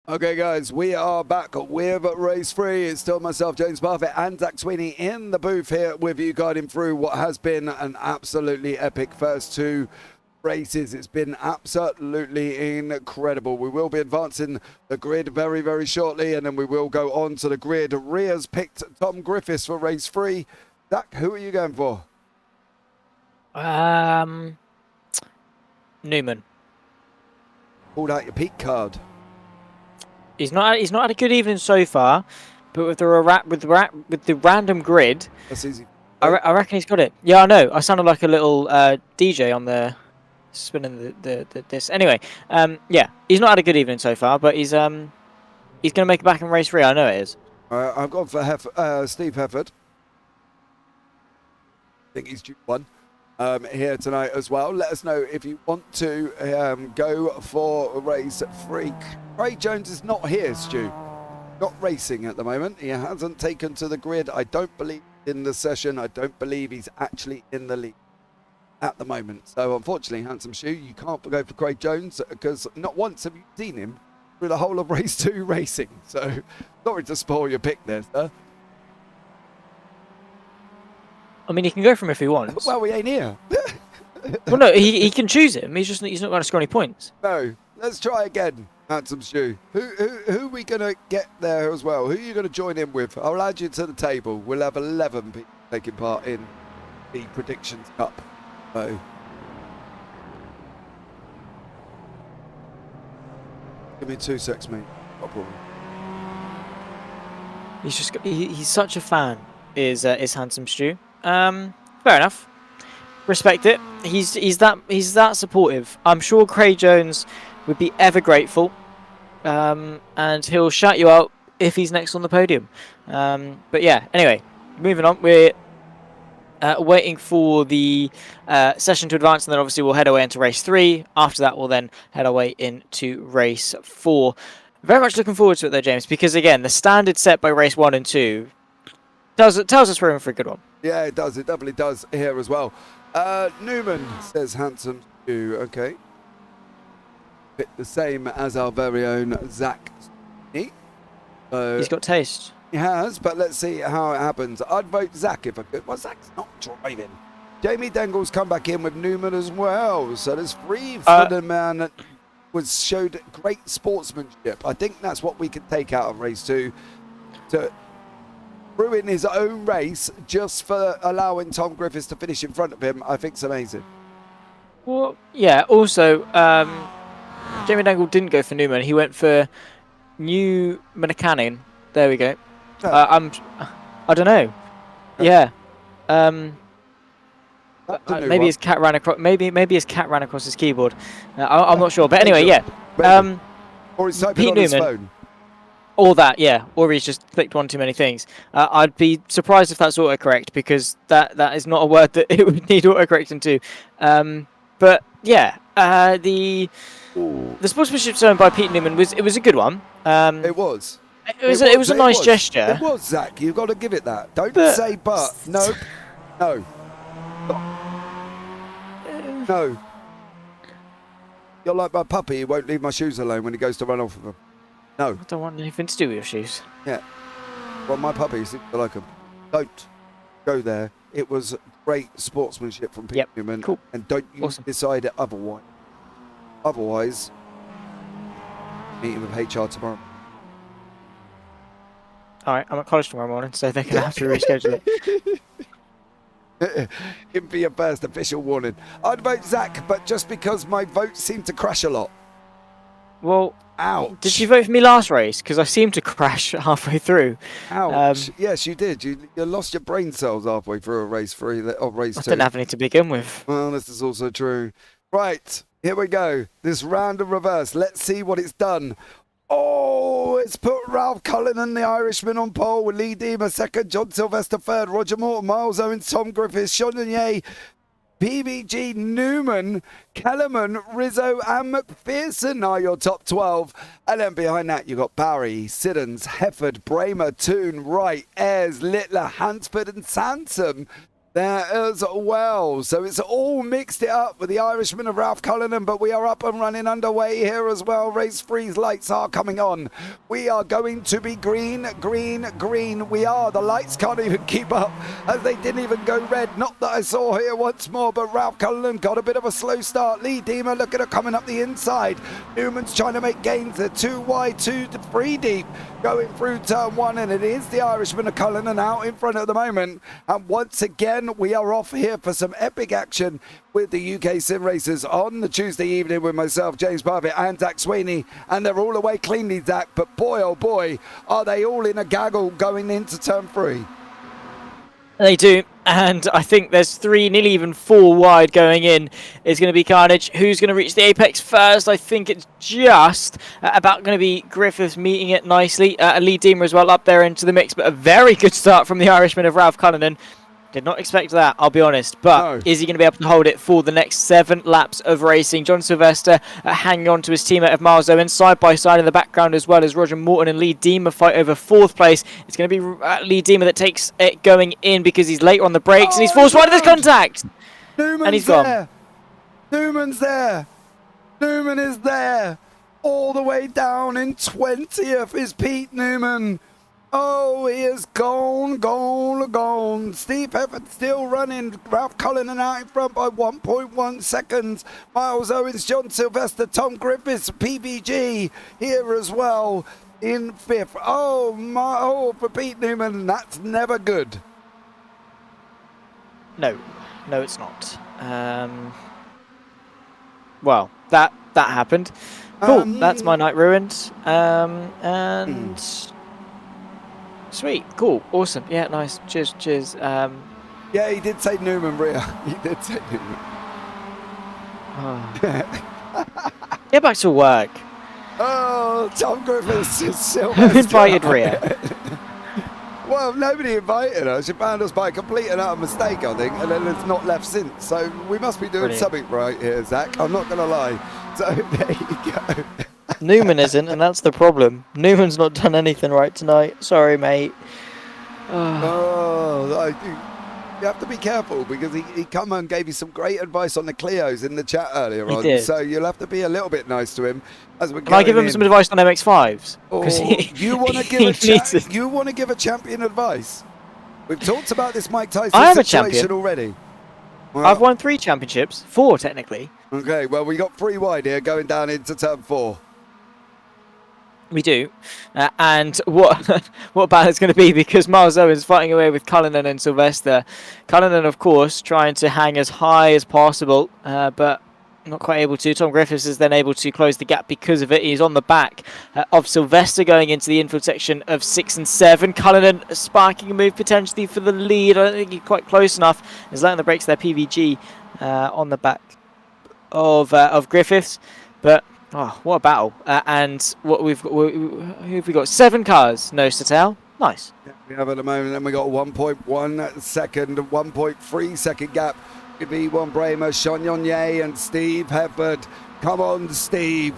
Okay, guys, we are back with race 3. It's still myself, James Parfitt, and Zach Sweeney in the booth here with you, guiding through what has been an absolutely epic first 2 races. It's been absolutely incredible. We will be advancing the grid very, very shortly, and then we will go on to the grid. Ria's picked Tom Griffiths for race 3. Zach, who are you going for? Newman. Pulled out your peak card. He's not had a good evening so far, but with the random grid, That's easy. I reckon he's got it. Yeah, I know. I sounded like a little DJ on the spinning the this. Anyway, yeah, he's not had a good evening so far, but he's going to make it back in race 3. I know it is. I've gone for Steve Hefford. I think he's due 1 here tonight as well. Let us know if you want to go for race 3. Craig Jones is not here, Stu. Not racing at the moment. He hasn't taken to the grid. I don't believe in the session. I don't believe he's actually in the league at the moment. So unfortunately, Handsome Shoe, you can't go for Craig Jones because not once have you seen him through the whole of race 2 racing. So sorry to spoil your pick there, sir. I mean, he can go for him if he wants. Well, we ain't here. Well, no, he can choose him. He's not going to score any points. No, let's try again, Handsome Shoe. Who are we going to get there as well? Who are you going to join in with? I'll add you to the table. We'll have 11 people taking part in the Predictions Cup. So, give me 2 secs, mate. No problem. He's such a fan. Is Handsome Stew. Fair enough. Respect it. He's that supportive. I'm sure Craig Jones would be ever grateful, and he'll shout you out if he's next on the podium. But yeah. Anyway, moving on. We're waiting for the session to advance, and then obviously we'll head away into race 3. After that, we'll then head away into race 4. Very much looking forward to it though, James, because again, the standard set by race 1 and 2 tells us we're in for a good one. Yeah, it does. It definitely does here as well. Newman says Handsome Stew. Okay. Bit the same as our very own Zach. He's got taste. He has, but let's see how it happens. I'd vote Zach if I could. Well, Zach's not driving. Jamie Dengle's come back in with Newman as well. So there's 3 for the man that showed great sportsmanship. I think that's what we can take out of race 2. To ruin his own race just for allowing Tom Griffiths to finish in front of him, I think it's amazing. Well, yeah. Also, Jamie Dangle didn't go for Newman. He went for New Manakanen. There we go. I don't know. Yeah. Maybe his cat ran across. Maybe his cat ran across his keyboard. I'm not sure. But anyway, yeah. Or he's typing Pete on Newman, his phone. Or that, yeah. Or he's just clicked one too many things. I'd be surprised if that's autocorrect, because that is not a word that it would need autocorrecting to. But yeah, the sportsmanship shown by Pete Newman was a good one. It was. It was a nice gesture. It was, Zach. You've got to give it that. Don't say but. Nope. No. No. You're like my puppy. He won't leave my shoes alone when he goes to run off with them. No. I don't want anything to do with your shoes. Yeah. Well, my puppy seems to like them. Don't go there. It was great sportsmanship from Pete Newman. Cool. And don't you decide it otherwise. Otherwise, meeting with HR tomorrow. Alright, I'm at college tomorrow morning, so they're going to have to reschedule it. It'd be a first official warning. I'd vote Zach, but just because my votes seem to crash a lot. Well, ouch. Did you vote for me last race? Because I seemed to crash halfway through. Ouch. Yes, you did. You lost your brain cells halfway through a race 3 or race 2. I didn't have any to begin with. Well, this is also true. Right, here we go. This round of reverse. Let's see what it's done. Oh, it's put Ralph Cullinan, the Irishman, on pole with Lee Deemer second, John Sylvester third, Roger Morton, Miles Owens, Tom Griffiths, Sean Nunez, PVG, Newman, Kellerman, Rizzo and McPherson are your top 12. And then behind that you've got Barry, Siddons, Hefford, Bramer, Toon, Wright, Ayres, Littler, Hansford and Sansom there as well. So it's all mixed it up with the Irishman of Ralph Cullinan, but we are up and running underway here as well. Race three's lights are coming on. We are going to be green, green, green. We are. The lights can't even keep up as they didn't even go red. Not that I saw here once more, but Ralph Cullinan got a bit of a slow start. Lee Deemer, look at her coming up the inside. Newman's trying to make gains. They're 2 wide, 2 to 3 deep going through turn 1, and it is the Irishman of Cullinan out in front at the moment. And once again, we are off here for some epic action with the UK SimRacers on the Tuesday evening with myself, James Parfitt, and Zach Sweeney. And they're all away cleanly, Zach. But boy, oh boy, are they all in a gaggle going into turn 3. They do, and I think there's 3, nearly even 4 wide going in. It's going to be carnage. Who's going to reach the apex first? I think it's just about going to be Griffiths meeting it nicely. Lee Deemer as well up there into the mix, but a very good start from the Irishman of Ralph Cullinan. Did not expect that, I'll be honest. But No. Is he going to be able to hold it for the next 7 laps of racing? John Sylvester hanging on to his teammate of Miles Owens side by side in the background, as well as Roger Morton and Lee Deemer fight over 4th place. It's going to be Lee Deemer that takes it going in because he's later on the brakes and he's forced wide of this contact. Newman's And he's there. gone. Newman's there. Newman is there. All the way down in 20th is Pete Newman. Oh, he is gone, gone, gone. Steve Hefford still running. Ralph Cullinan out in front by 1.1 seconds. Miles Owens, John Sylvester, Tom Griffiths, PVG here as well in 5th. Oh, for Pete Newman, that's never good. No, it's not. Well, that happened. Cool, that's my night ruined. And sweet, cool, awesome. Yeah, nice. Cheers. Yeah, he did say Newman, Rhea. He did say Newman. Get back to work. Oh, Tom Griffiths is still Who invited Rhea? Well, nobody invited her. She found us by a complete and utter mistake, I think, and then it's not left since. So we must be doing Brilliant. something right here, Zach. I'm not going to lie. So there you go. Newman isn't, and that's the problem. Newman's not done anything right tonight. Sorry, mate. You have to be careful because he come and gave you some great advice on the Clios in the chat earlier He on. did. So you'll have to be a little bit nice to him as we're Can I give him going some in. advice on MX5s? Oh, 'Cause you want to he give needs it. you want to give a champion advice? We've talked about this Mike Tyson I am a situation champion. already. Well, I've won 3 championships, 4 technically. okay, well we got 3 wide here going down into turn 4. We do, and what battle's going to be, because Miles Owens fighting away with Cullinan and Sylvester. Cullinan, of course, trying to hang as high as possible, but not quite able to. Tom Griffiths is then able to close the gap because of it. He's on the back of Sylvester going into the infield section of 6 and 7. Cullinan sparking a move potentially for the lead. I don't think he's quite close enough. He's letting the brakes there. PVG on the back of Griffiths, but. Oh, what a battle. And what who have we got? 7 cars, nose to tail. Nice. Yeah, we have at the moment, and we got 1.1 second, 1.3 second gap. Could be one Bramer, Sean Nunez and Steve Hefford. Come on, Steve.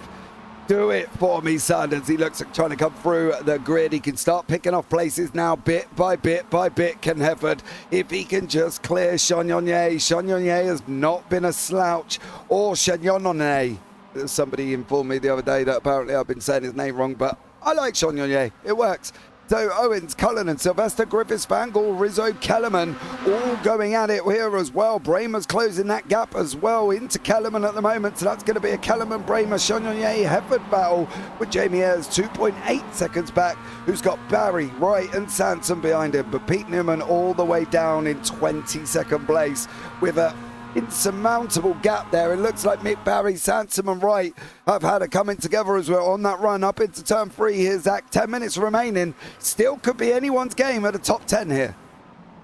Do it for me, son, as he looks like trying to come through the grid. He can start picking off places now, bit by bit by bit, can Hefford. If he can just clear Sean Nunez. Sean Nunez has not been a slouch. Or Sean Nunez. Somebody informed me the other day that apparently I've been saying his name wrong, but I like Sean Nunez. It works. So Owens, Cullinan, Sylvester, Griffiths, Fangal, Rizzo, Kellerman, all going at it here as well. Bramer's closing that gap as well into Kellerman at the moment. So that's going to be a Kellerman, Bramer, Sean Nunez, Hefford battle with Jamie Ayres 2.8 seconds back, who's got Barry, Wright and Sansom behind him. But Pete Newman all the way down in 22nd place with a insurmountable gap there. It looks like Mick Barry, Sansom and Wright have had it coming together as well on that run up into turn 3 here, Zach. 10 minutes remaining. Still could be anyone's game at the top 10 here.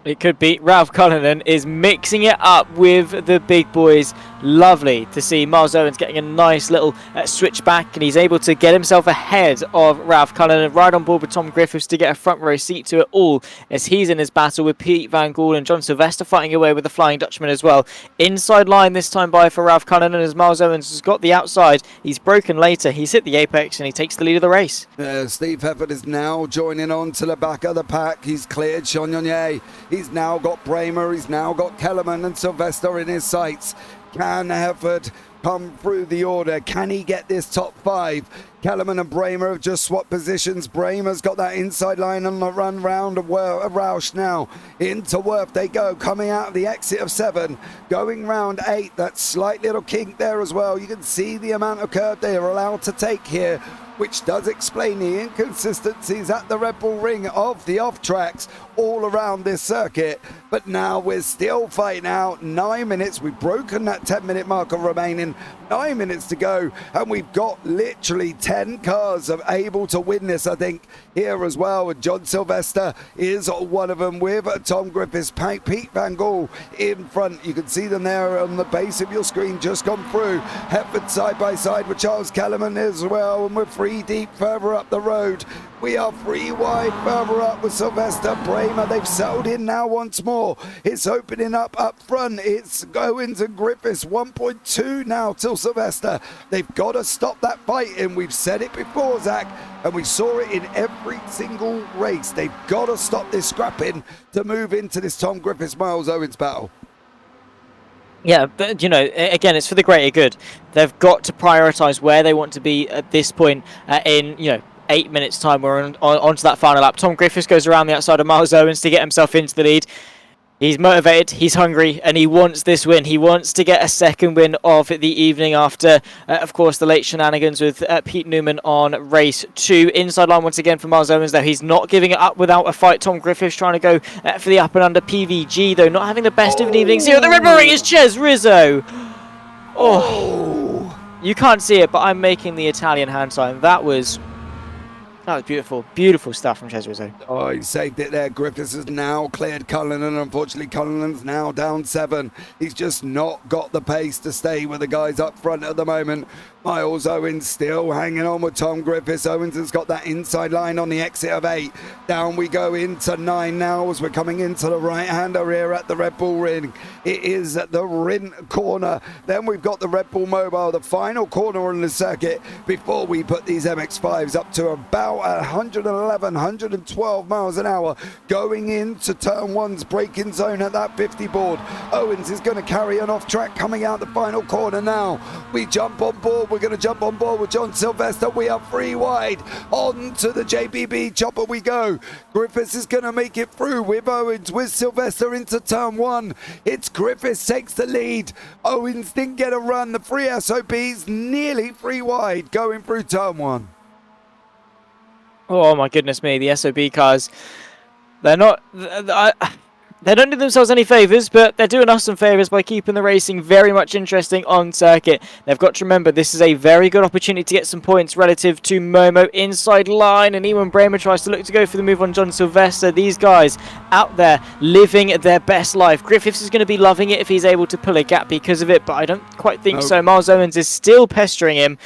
It could be. Ralph Cullinan is mixing it up with the big boys. Lovely to see Miles Owens getting a nice little switch back, and he's able to get himself ahead of Ralph Cullinan, right on board with Tom Griffiths to get a front row seat to it all, as he's in his battle with Pete Van Gool and John Sylvester fighting away with the Flying Dutchman as well. Inside line this time by for Ralph Cullinan, as Miles Owens has got the outside. He's broken later. He's hit the apex and he takes the lead of the race. Steve Hefford is now joining on to the back of the pack. He's cleared Chagnon. He's now got Bramer. He's now got Kellerman and Sylvester in his sights. Can Hefford come through the order? Can he get this top 5? Kellerman and Bramer have just swapped positions. Bramer's got that inside line on the run round of Roush now. Into Worth they go, coming out of the exit of 7, going round 8. That slight little kink there as well. You can see the amount of curve they are allowed to take here, which does explain the inconsistencies at the Red Bull Ring of the off-tracks all around this circuit. But now we're still fighting out. 9 minutes. We've broken that 10-minute marker remaining. 9 minutes to go. And we've got literally 10 cars able to win this, I think, here as well. And John Sylvester is one of them with Tom Griffiths, Pete Van Gool in front. You can see them there on the base of your screen, just gone through. Hefford side by side with Charles Kellerman as well. And we're 3 deep further up the road. We are 3 wide further up with Sylvester. Bramer, they've settled in now once more. It's opening up front. It's Owens and Griffiths. 1.2 now till Sylvester. They've got to stop that fighting. We've said it before, Zach, and we saw it in every single race. They've got to stop this scrapping to move into this Tom Griffiths Miles Owens battle. Yeah, but, you know, again, it's for the greater good. They've got to prioritise where they want to be at this point in, 8 minutes time. We're on to that final lap. Tom Griffiths goes around the outside of Miles Owens to get himself into the lead. He's motivated, he's hungry, and he wants this win. He wants to get a second win of the evening after, of course, the late shenanigans with Pete Newman on race 2. Inside line once again for Miles Owens, though. He's not giving it up without a fight. Tom Griffiths trying to go for the up and under. PVG, though, not having the best of evenings here. The Red Bull Ring is Ches Rizzo. Oh, you can't see it, but I'm making the Italian hand sign. That was beautiful. Beautiful stuff from Ches Rizzo. Oh, he saved it there. Griffiths has now cleared Cullinan. Unfortunately, Cullinan's now down 7. He's just not got the pace to stay with the guys up front at the moment. Miles Owens still hanging on with Tom Griffiths. Owens has got that inside line on the exit of 8. Down we go into 9 now as we're coming into the right-hander here at the Red Bull Ring. It is at the Rin corner. Then we've got the Red Bull Mobile, the final corner on the circuit before we put these MX5s up to about 111, 112 miles an hour going into turn 1's braking zone at that 50 board. Owens is going to carry an off track coming out the final corner now. We jump on board. We're going to jump on board with John Sylvester. We are 3 wide. On to the JPB chopper we go. Griffiths is going to make it through with Owens, with Sylvester into turn 1. It's Griffiths takes the lead. Owens didn't get a run. The 3 SOPs nearly 3 wide going through turn 1. Oh my goodness me, the SOB cars, they don't do themselves any favours, but they're doing us some favours by keeping the racing very much interesting on circuit. They've got to remember this is a very good opportunity to get some points relative to Momo. Inside line, and Ewan Bramer tries to look to go for the move on John Sylvester. These guys out there living their best life. Griffiths is going to be loving it if he's able to pull a gap because of it, but I don't quite think so. Miles Owens is still pestering him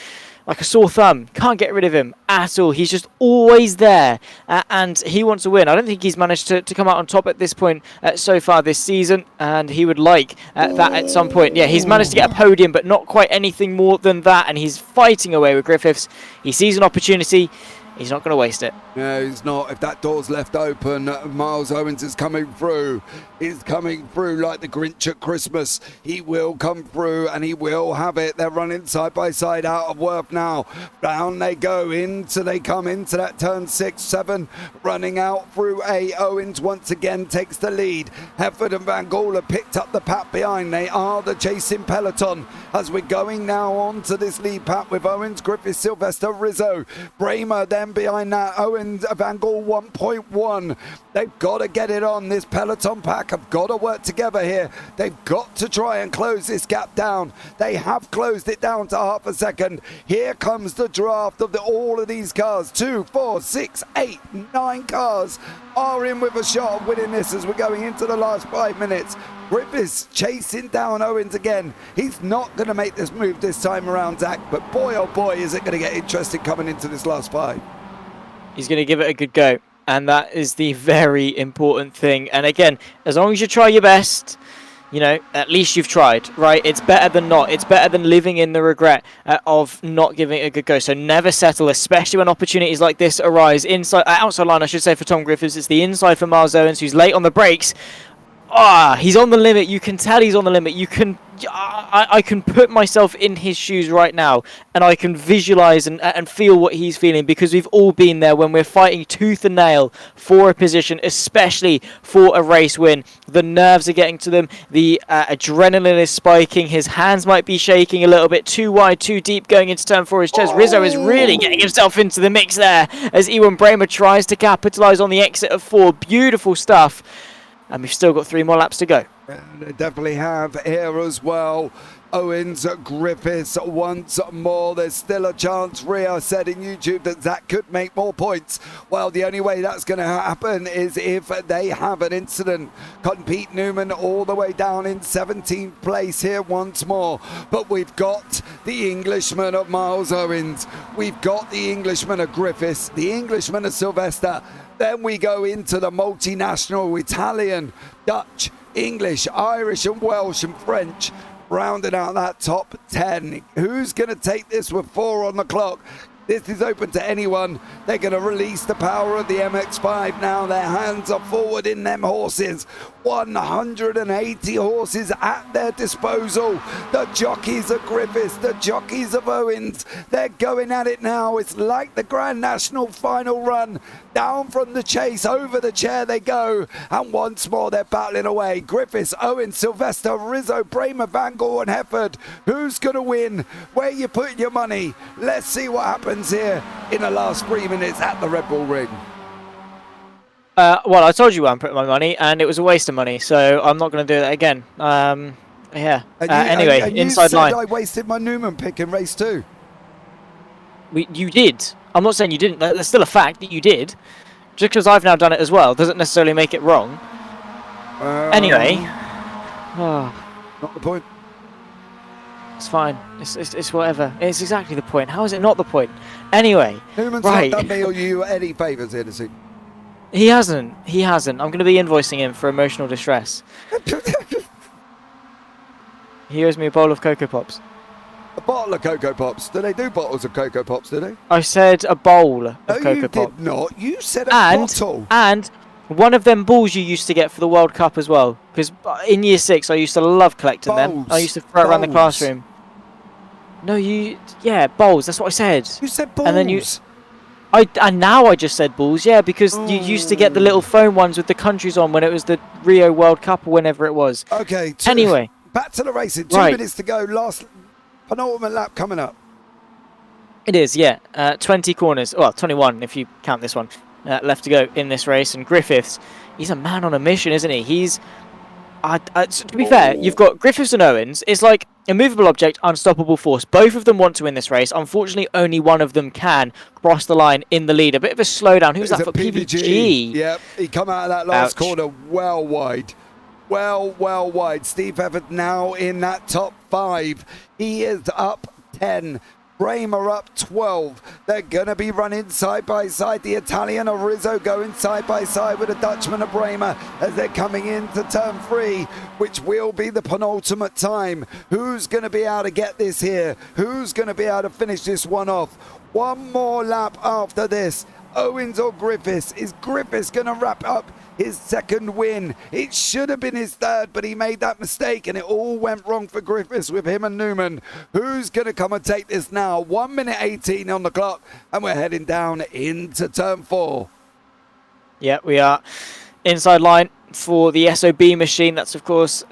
like a sore thumb. Can't get rid of him at all. He's just always there, and he wants to win. I don't think he's managed to come out on top at this point so far this season, and he would like that at some point. Yeah, he's managed to get a podium, but not quite anything more than that, and he's fighting away with Griffiths. He sees an opportunity. He's not going to waste it. No, he's not. If that door's left open, Miles Owens is coming through. He's coming through like the Grinch at Christmas. He will come through and he will have it. They're running side by side out of Worth now. Down they go. They come into that turn 6, 7. Running out through 8. Owens once again takes the lead. Hefford and Van Gool have picked up the pack behind. They are the chasing peloton as we're going now on to this lead pack with Owens, Griffiths, Sylvester, Rizzo. Bramer then behind that. Owens and Van Gaal 1.1. They've got to get it on. This peloton pack have got to work together here. They've got to try and close this gap down. They have closed it down to half a second. Here comes the draft of all of these cars. 2, 4, 6, 8, 9 cars are in with a shot of winning this as we're going into the last 5 minutes. Griffiths chasing down Owens again. He's not going to make this move this time around, Zach, but boy, oh boy, is it going to get interesting coming into this last 5. He's going to give it a good go, and that is the very important thing. And again, as long as you try your best, you know, at least you've tried, right? It's better than not. It's better than living in the regret of not giving it a good go. So never settle, especially when opportunities like this arise. Outside line, I should say, for Tom Griffiths. It's the inside for Miles Owens, who's late on the brakes. He's on the limit. You can tell he's on the limit. I can put myself in his shoes right now, and I can visualize and feel what he's feeling, because we've all been there when we're fighting tooth and nail for a position, especially for a race win. The nerves are getting to them. The adrenaline is spiking. His hands might be shaking a little bit. Too wide, too deep going into turn 4. His chest. Rizzo is really getting himself into the mix there as Ewan Bramer tries to capitalize on the exit of 4. Beautiful stuff. And we've still got 3 more laps to go. And they definitely have here as well. Owens, Griffiths once more. There's still a chance. Rio said in YouTube that Zach could make more points. Well, the only way that's going to happen is if they have an incident. Cotton Pete Newman all the way down in 17th place here once more. But we've got the Englishman of Miles Owens. We've got the Englishman of Griffiths. The Englishman of Sylvester. Then we go into the multinational Italian, Dutch, English, Irish and Welsh and French, rounding out that top 10. Who's going to take this with 4 on the clock? This is open to anyone. They're going to release the power of the MX5 now. Their hands are forward in them horses. 180 horses at their disposal. The jockeys of Griffiths, the jockeys of Owens. They're going at it now. It's like the Grand National final run. Down from the chase, over the chair they go. And once more they're battling away. Griffiths, Owens, Sylvester, Rizzo, Bramer, Van Gaal and Hefford. Who's going to win? Where you putting your money? Let's see what happens here in the last 3 minutes at the Red Bull Ring. Well, I told you where I'm putting my money, and it was a waste of money, so I'm not going to do that again. Yeah. Anyway, and inside line. I wasted my Newman pick in race 2. You did. I'm not saying you didn't. That's still a fact that you did. Just because I've now done it as well doesn't necessarily make it wrong. Anyway. Not the point. It's fine. It's whatever. It's exactly the point. How is it not the point? Anyway. Newman's right. not done me or you any favours here this evening. He hasn't. I'm going to be invoicing him for emotional distress. He owes me a bowl of Cocoa Pops. A bottle of Cocoa Pops. Do they do bottles of Cocoa Pops, do they? I said a bowl of Cocoa Pops. No, you did not. You said a bottle. And one of them balls you used to get for the World Cup as well. Because in year 6, I used to love collecting them. I used to throw it around the classroom. No, yeah, bowls. That's what I said. You said balls. And then and now I just said balls, yeah, because you used to get the little foam ones with the countries on when it was the Rio World Cup or whenever it was. Okay. Anyway. Back to the racing. 2 minutes to go. Last penultimate lap coming up. It is, yeah. 20 corners. Well, 21 if you count this one. Left to go in this race. And Griffiths, he's a man on a mission, isn't he? He's... to be fair, you've got Griffiths and Owens. It's like a movable object, unstoppable force. Both of them want to win this race. Unfortunately, only one of them can cross the line in the lead. A bit of a slowdown. Who's that for? PVG. Yep, he come out of that last corner well wide. Well wide. Steve Hefford now in that top 5. He is up 10. Bramer up 12. They're going to be running side by side. The Italian of Rizzo going side by side with the Dutchman of Bramer as they're coming into turn 3, which will be the penultimate time. Who's going to be able to get this here? Who's going to be able to finish this one off? One more lap after this. Owens or Griffiths? Is Griffiths going to wrap up his second win? It should have been his third, but he made that mistake and it all went wrong for Griffiths with him and Newman. Who's going to come and take this now? 1 minute 18 on the clock and we're heading down into turn 4. Yeah, we are inside line for the SOB machine. That's, of course,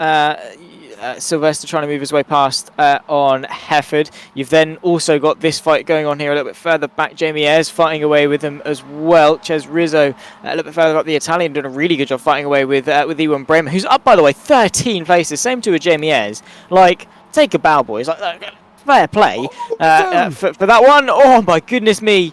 Sylvester trying to move his way past on Hefford. You've then also got this fight going on here a little bit further back. Jamie Ayres fighting away with him as well. Ches Rizzo a little bit further up. The Italian doing a really good job fighting away with Ewan Bremer, who's up, by the way, 13 places. Same too with Jamie Ayres. Like, take a bow, boys. Like, fair play for that one. Oh, my goodness me.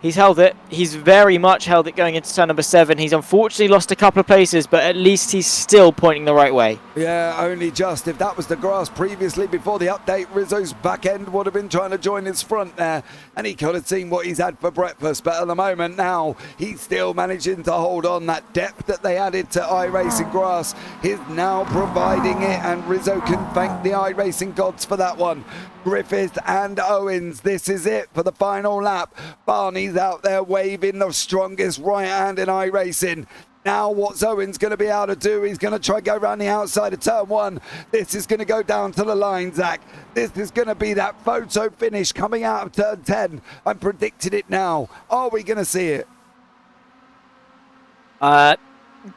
He's held it. He's very much held it going into turn number 7. He's unfortunately lost a couple of places, but at least he's still pointing the right way. Yeah, only just. If that was the grass previously before the update, Rizzo's back end would have been trying to join his front there, and he could have seen what he's had for breakfast. But at the moment now, he's still managing to hold on. That depth that they added to iRacing grass is now providing it, and Rizzo can thank the iRacing gods for that one. Griffith and Owens, this is it for the final lap. Barney's out there waving the strongest right hand in iRacing. Now what's Owens going to be able to do? He's going to try to go around the outside of turn 1. This is going to go down to the line, Zach. This is going to be that photo finish coming out of turn 10. I'm predicting it now. Are we going to see it?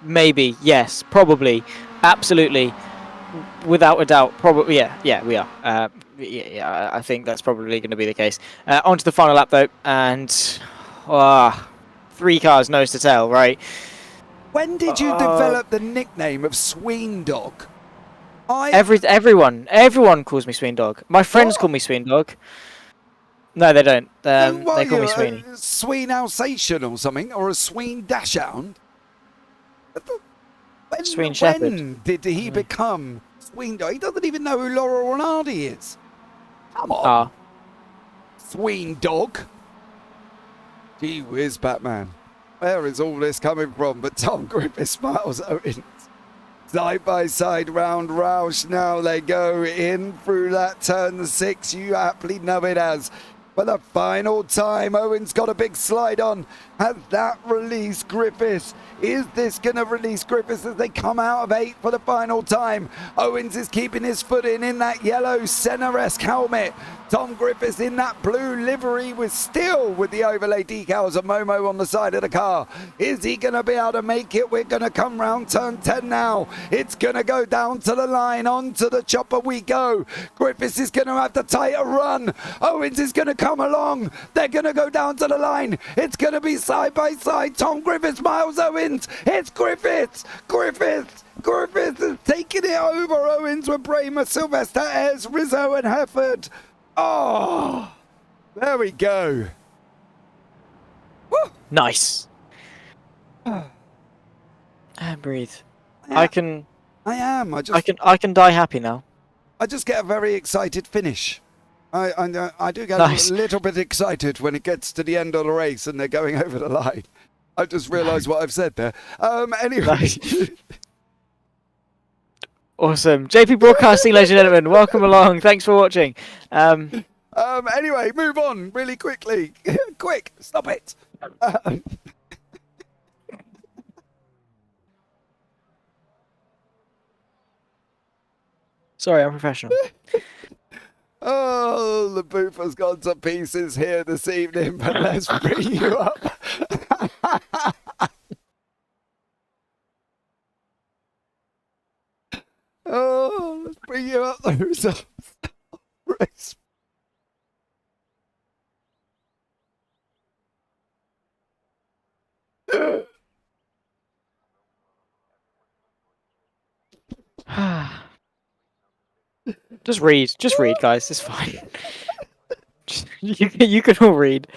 Maybe, yes, probably, absolutely, without a doubt, probably, yeah, we are. Yeah, I think that's probably going to be the case. On to the final lap, though, and 3 cars, nose to tail, right? When did you develop the nickname of Sween Dog? Everyone calls me Sween Dog. My friends call me Sween Dog. No, they don't. They call me Sweeney. Sween Alsatian or something, or a Sween Dashhound? Sween Shepherd. When did he become Sween Dog? He doesn't even know who Laura Ronaldi is. Come on. Sween Dog. Gee whiz, Batman. Where is all this coming from? But Tom Griffith smiles Owens. Side by side round Roush. Now they go in through that turn 6. You aptly know it as. For the final time, Owens got a big slide on. Has that released Griffiths? Is this going to release Griffiths as they come out of 8 for the final time? Owens is keeping his foot in that yellow Senna-esque helmet. Tom Griffiths in that blue livery with the overlay decals of Momo on the side of the car. Is he going to be able to make it? We're going to come round turn 10 now. It's going to go down to the line. Onto the chopper we go. Griffiths is going to have to tie a run. Owens is going to come along. They're going to go down to the line. It's going to be side by side. Tom Griffiths, Miles Owens. It's Griffiths. Griffiths is taking it over. Owens with Bremer, Sylvester, Ayres, Rizzo and Hefford. Oh, there we go. Woo. Nice. And breathe. I can die happy now. I just get a very excited finish. I do get Nice. a little bit excited when it gets to the end of the race and they're going over the line. I just realised what I've said there. Anyway. Nice. Awesome. JPBroadcasting, ladies and gentlemen, welcome along. Thanks for watching. Anyway, move on really quickly. Quick, stop it. Sorry, I'm professional. Oh, the booth has gone to pieces here this evening, but let's bring you up. Oh, let's bring you up the results. Race. Just read, guys. It's fine. You can all read.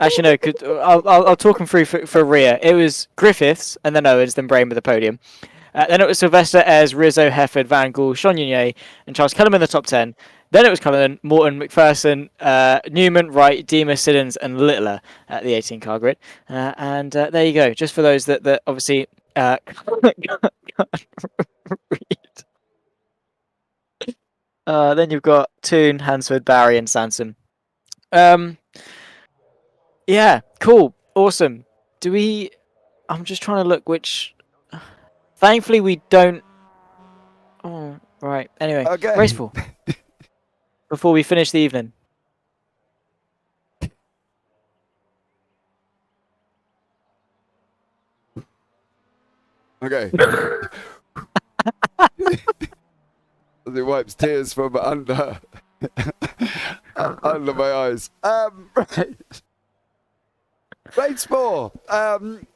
Actually, no. I'll talk them through for Rhea. It was Griffiths, and then Owens, then Brain with the podium. Then it was Sylvester, Ayres, Rizzo, Hefford, Van Gool, Sean Unier, and Charles Cullen in the top 10. Then it was Cullen, Morton, McPherson, Newman, Wright, Demas, Siddons, and Littler at the 18-car grid. And there you go. Just for those that obviously can't read. Then you've got Toon, Hansford, Barry, and Sanson. Yeah, cool, awesome. I'm just trying to look which. Thankfully, we don't. Oh, right. Anyway, Okay. race 4. Before we finish the evening. Okay. As he wipes tears from under under my eyes. Right. Race 4. I'm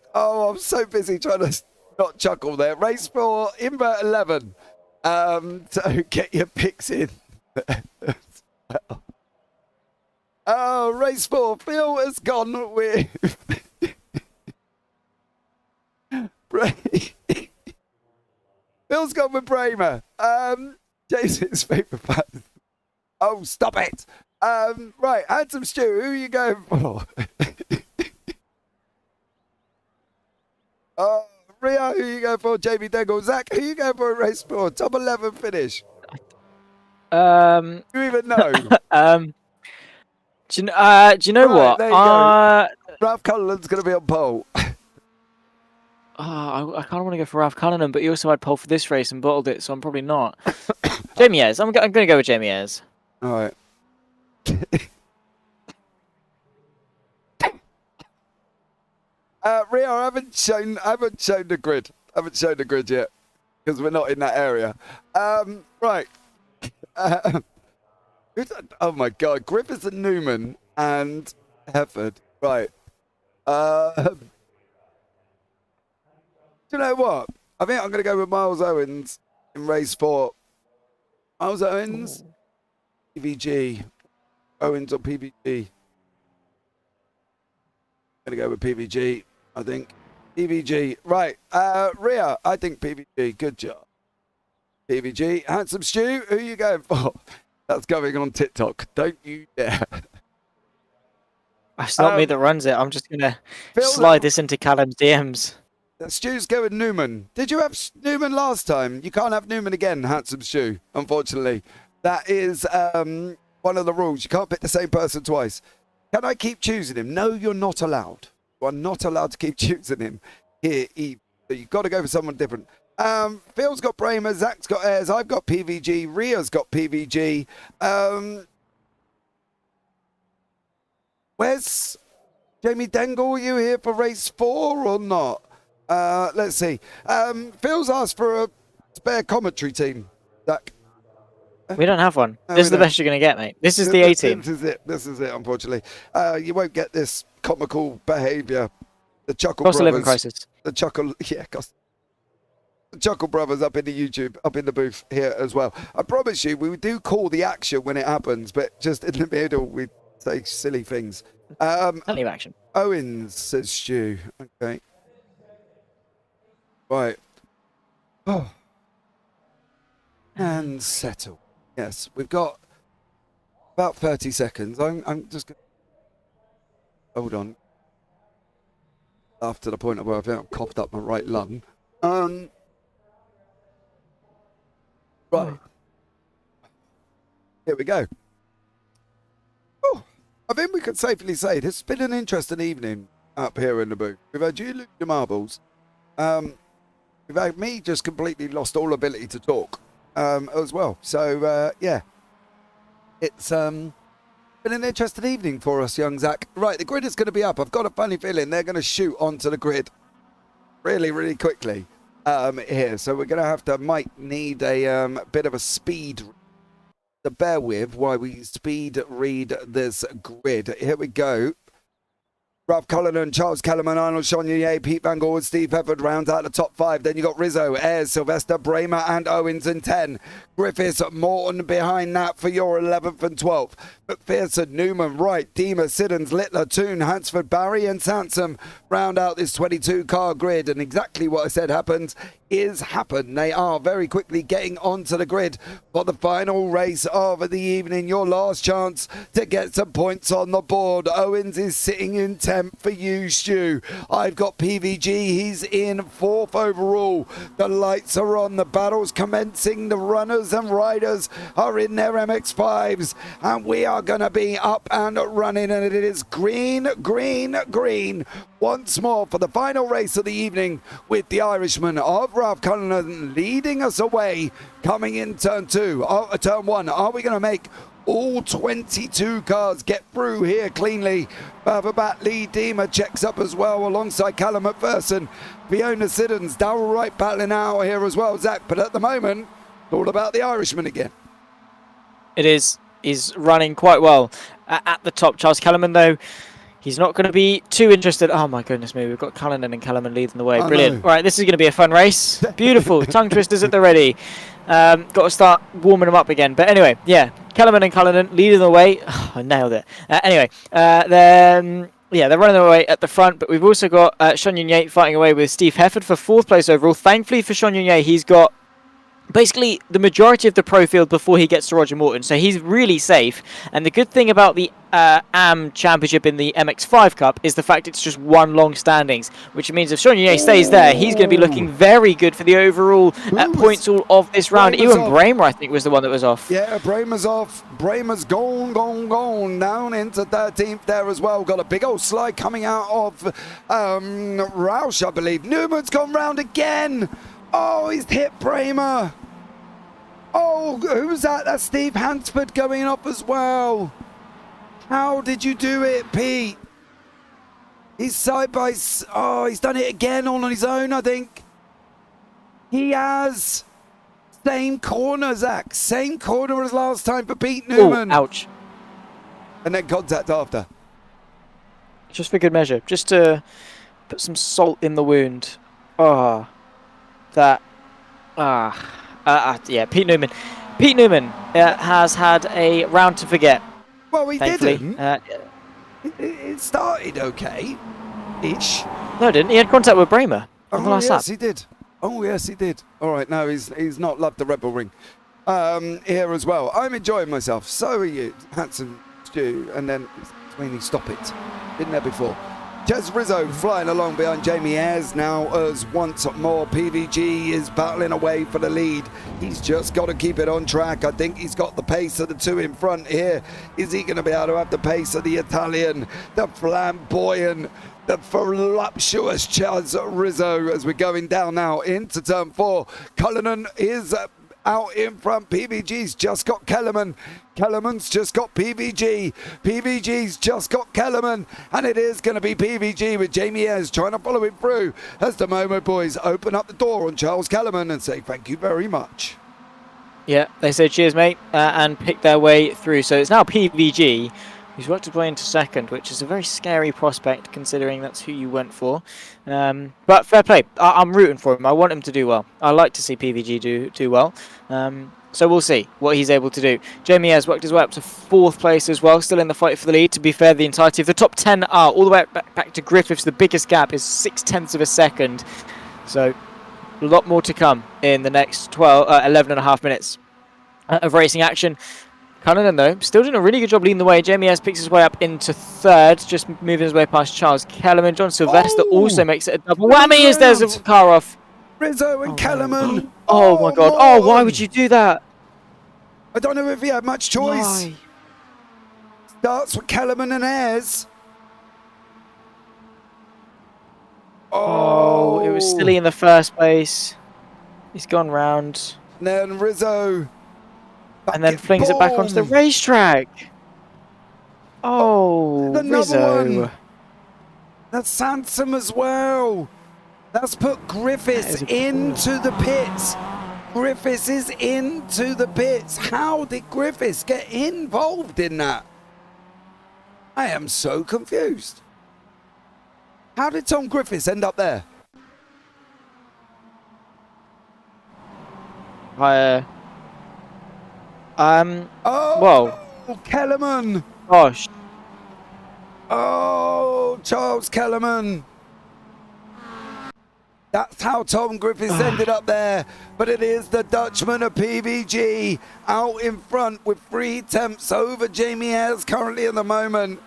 so busy trying to not chuckle there. Race 4, invert 11. So get your picks in. Race 4. Phil has gone with. Phil's gone with Bramer. Jason's favourite fan. Oh, stop it. Right, Handsome Stew, who are you going for? Rio, who are you going for? Jamie Dengle. Zach, who are you going for at race 4? Top 11 finish. Do you even know? Do you know what? There you go. Ralph Cullen's going to be on pole. I kind of want to go for Ralph Cullen, but he also had pole for this race and bottled it, so I'm probably not. Jamie Ayres. I'm going to go with Jamie Ayres. All right. Rio, I haven't shown the grid. I haven't shown the grid yet because we're not in that area. Right. Oh my God, Griffiths and Newman and Hefford. Right. Do you know what? I think I'm going to go with Miles Owens in race 4. Miles Owens, PVG. Owens or PVG? I'm going to go with PVG, I think. PVG. Right. Ria, I think PVG. Good job. PVG. Handsome Stew, who are you going for? That's going on TikTok. Don't you dare. It's not me that runs it. I'm just going to slide this into Callum's DMs. Stew's going Newman. Did you have Newman last time? You can't have Newman again, Handsome Stew, unfortunately. That is one of the rules. You can't pick the same person twice. Can I keep choosing him? No, you're not allowed. You are not allowed to keep choosing him here. So you've got to go for someone different. Phil's got Bramer, Zach's got Ayres, I've got PVG, Ria's got PVG. Where's Jamie Dengle? Are you here for race 4 or not? Let's see. Phil's asked for a spare commentary team. Zach. We don't have one. No, this is the best you're going to get, mate. This is the A-team. This is it, unfortunately. You won't get this comical behaviour. The Chuckle Cost of Brothers. living crisis. The Chuckle Brothers up in the YouTube, up in the booth here as well. I promise you, we do call the action when it happens, but just in the middle, we say silly things. Plenty of action. Owens, says Stu. Okay. Right. Oh. And settle. Yes, we've got about 30 seconds. I'm just going to... Hold on. After the point where I think I've coughed up my right lung. Right. Here we go. Oh, I think we can safely say this has been an interesting evening up here in the booth. We've had you lose your marbles. We've had me just completely lost all ability to talk as well. So, yeah. It's been an interesting evening for us, young Zach. Right, the grid is going to be up. I've got a funny feeling they're going to shoot onto the grid really, really quickly here. So we're going to might need a bit of a speed to bear with while we speed read this grid. Here we go. Ralph Cullen, Charles Kellerman, Arnold Chonier, Pete Van Gorder, Steve Hefford rounds out the top 5. Then you got Rizzo, Ayres, Sylvester, Bramer and Owens in 10. Griffiths, Morton behind that for your 11th and 12th. McPherson, Newman, Wright, Deemer, Siddons, Littler, Toon, Hansford, Barry and Sansom round out this 22-car grid. And exactly what I said happened is happened. They are very quickly getting onto the grid for the final race of the evening. Your last chance to get some points on the board. Owens is sitting in 10th for you, Stu. I've got PVG. He's in 4th overall. The lights are on. The battle's commencing. The runners and riders are in their MX5s. And we are going to be up and running. And it is green, green, green once more for the final race of the evening with the Irishman of Ralph Cullen leading us away coming in turn 1. Are we going to make all 22 cars get through here cleanly? Further back, Lee Deemer checks up as well alongside Callum McPherson. Fiona Siddons, Darrell Wright battling out here as well, Zach. But at the moment, All about the Irishman again. It is. He's running quite well at the top. Charles Kellerman, though, he's not going to be too interested. Oh, my goodness me. We've got Cullinan and Kellerman leading the way. Brilliant. All right, this is going to be a fun race. Beautiful. Tongue twisters at the ready. Got to start warming them up again. But anyway, yeah, Kellerman and Cullinan leading the way. Oh, I nailed it. Anyway, then... Yeah, they're running away at the front, but we've also got Sean Yunye fighting away with Steve Hefford for 4th place overall. Thankfully for Sean Yunye, he's got basically the majority of the pro field before he gets to Roger Morton, so he's really safe. And the good thing about the AM Championship in the MX5 Cup is the fact it's just one long standings, which means if Sean Yunye stays there, he's going to be looking very good for the overall points all of this round. Even Bramer, I think, was the one that was off. Yeah, Bramer's off. Bramer's gone down into 13th there as well. Got a big old slide coming out of Roush, I believe. Newman's gone round again. Oh, he's hit Bramer. Oh, who's that? That's Steve Hansford going up as well. How did you do it, Pete? He's side by... Oh, he's done it again all on his own, I think. He has. Same corner, Zach. Same corner as last time for Pete Newman. Ooh, ouch. And then contact after. Just for good measure. Just to put some salt in the wound. Oh, that... yeah, Pete Newman. Pete Newman has had a round to forget. Well, he thankfully. didn't. It started okay-ish. No, it didn't. He had contact with Bramer on the last lap. Yes, he did. Oh, yes, he did. All right, no, he's not loved the Redbull ring here as well. I'm enjoying myself. So are you, Hanson, Stu, and then Sweeney, stop it. Been there before. Jez Rizzo flying along behind Jamie Ayres now as once more PVG is battling away for the lead. He's just got to keep it on track. I think he's got the pace of the two in front here. Is he going to be able to have the pace of the Italian, the flamboyant, the voluptuous Jez Rizzo as we're going down now into turn 4. Cullinan is out in front. PVG's just got Kellerman. Kellerman's just got PVG. PVG's just got Kellerman. And it is going to be PVG with Jamie Ayres trying to follow him through as the Momo boys open up the door on Charles Kellerman and say thank you very much. Yeah, they say cheers, mate, and pick their way through. So it's now PVG who's worked his way into second, which is a very scary prospect considering that's who you went for. But fair play. I'm rooting for him. I want him to do well. I like to see PVG do well. So we'll see what he's able to do. Jamie has worked his way up to 4th place as well, still in the fight for the lead. To be fair, the entirety of the top 10 are all the way back to Griffiths. The biggest gap is 0.6 of a second. So a lot more to come in the next 11 and a half minutes of racing action. Cullinan, though, still doing a really good job leading the way. Jamie S picks his way up into 3rd, just moving his way past Charles Kellerman. John Sylvester also makes it a double whammy as there's a car off. Rizzo and Kellerman. Oh my God. Oh, why would you do that? I don't know if he had much choice. Why? Starts with Kellerman and Ayres. Oh, it was silly in the first place. He's gone round. And then Rizzo. And then flings it back onto the racetrack. Oh, Another Rizzo. one. That's handsome as well. That's put Griffiths into the pits. Griffiths is into the pits. How did Griffiths get involved in that? I am so confused. How did Tom Griffiths end up there? Whoa. Kellerman. Gosh. Oh, Charles Kellerman. That's how Tom Griffiths ended up there. But it is the Dutchman of PVG out in front with 3/10 over Jamie Ayres currently at the moment.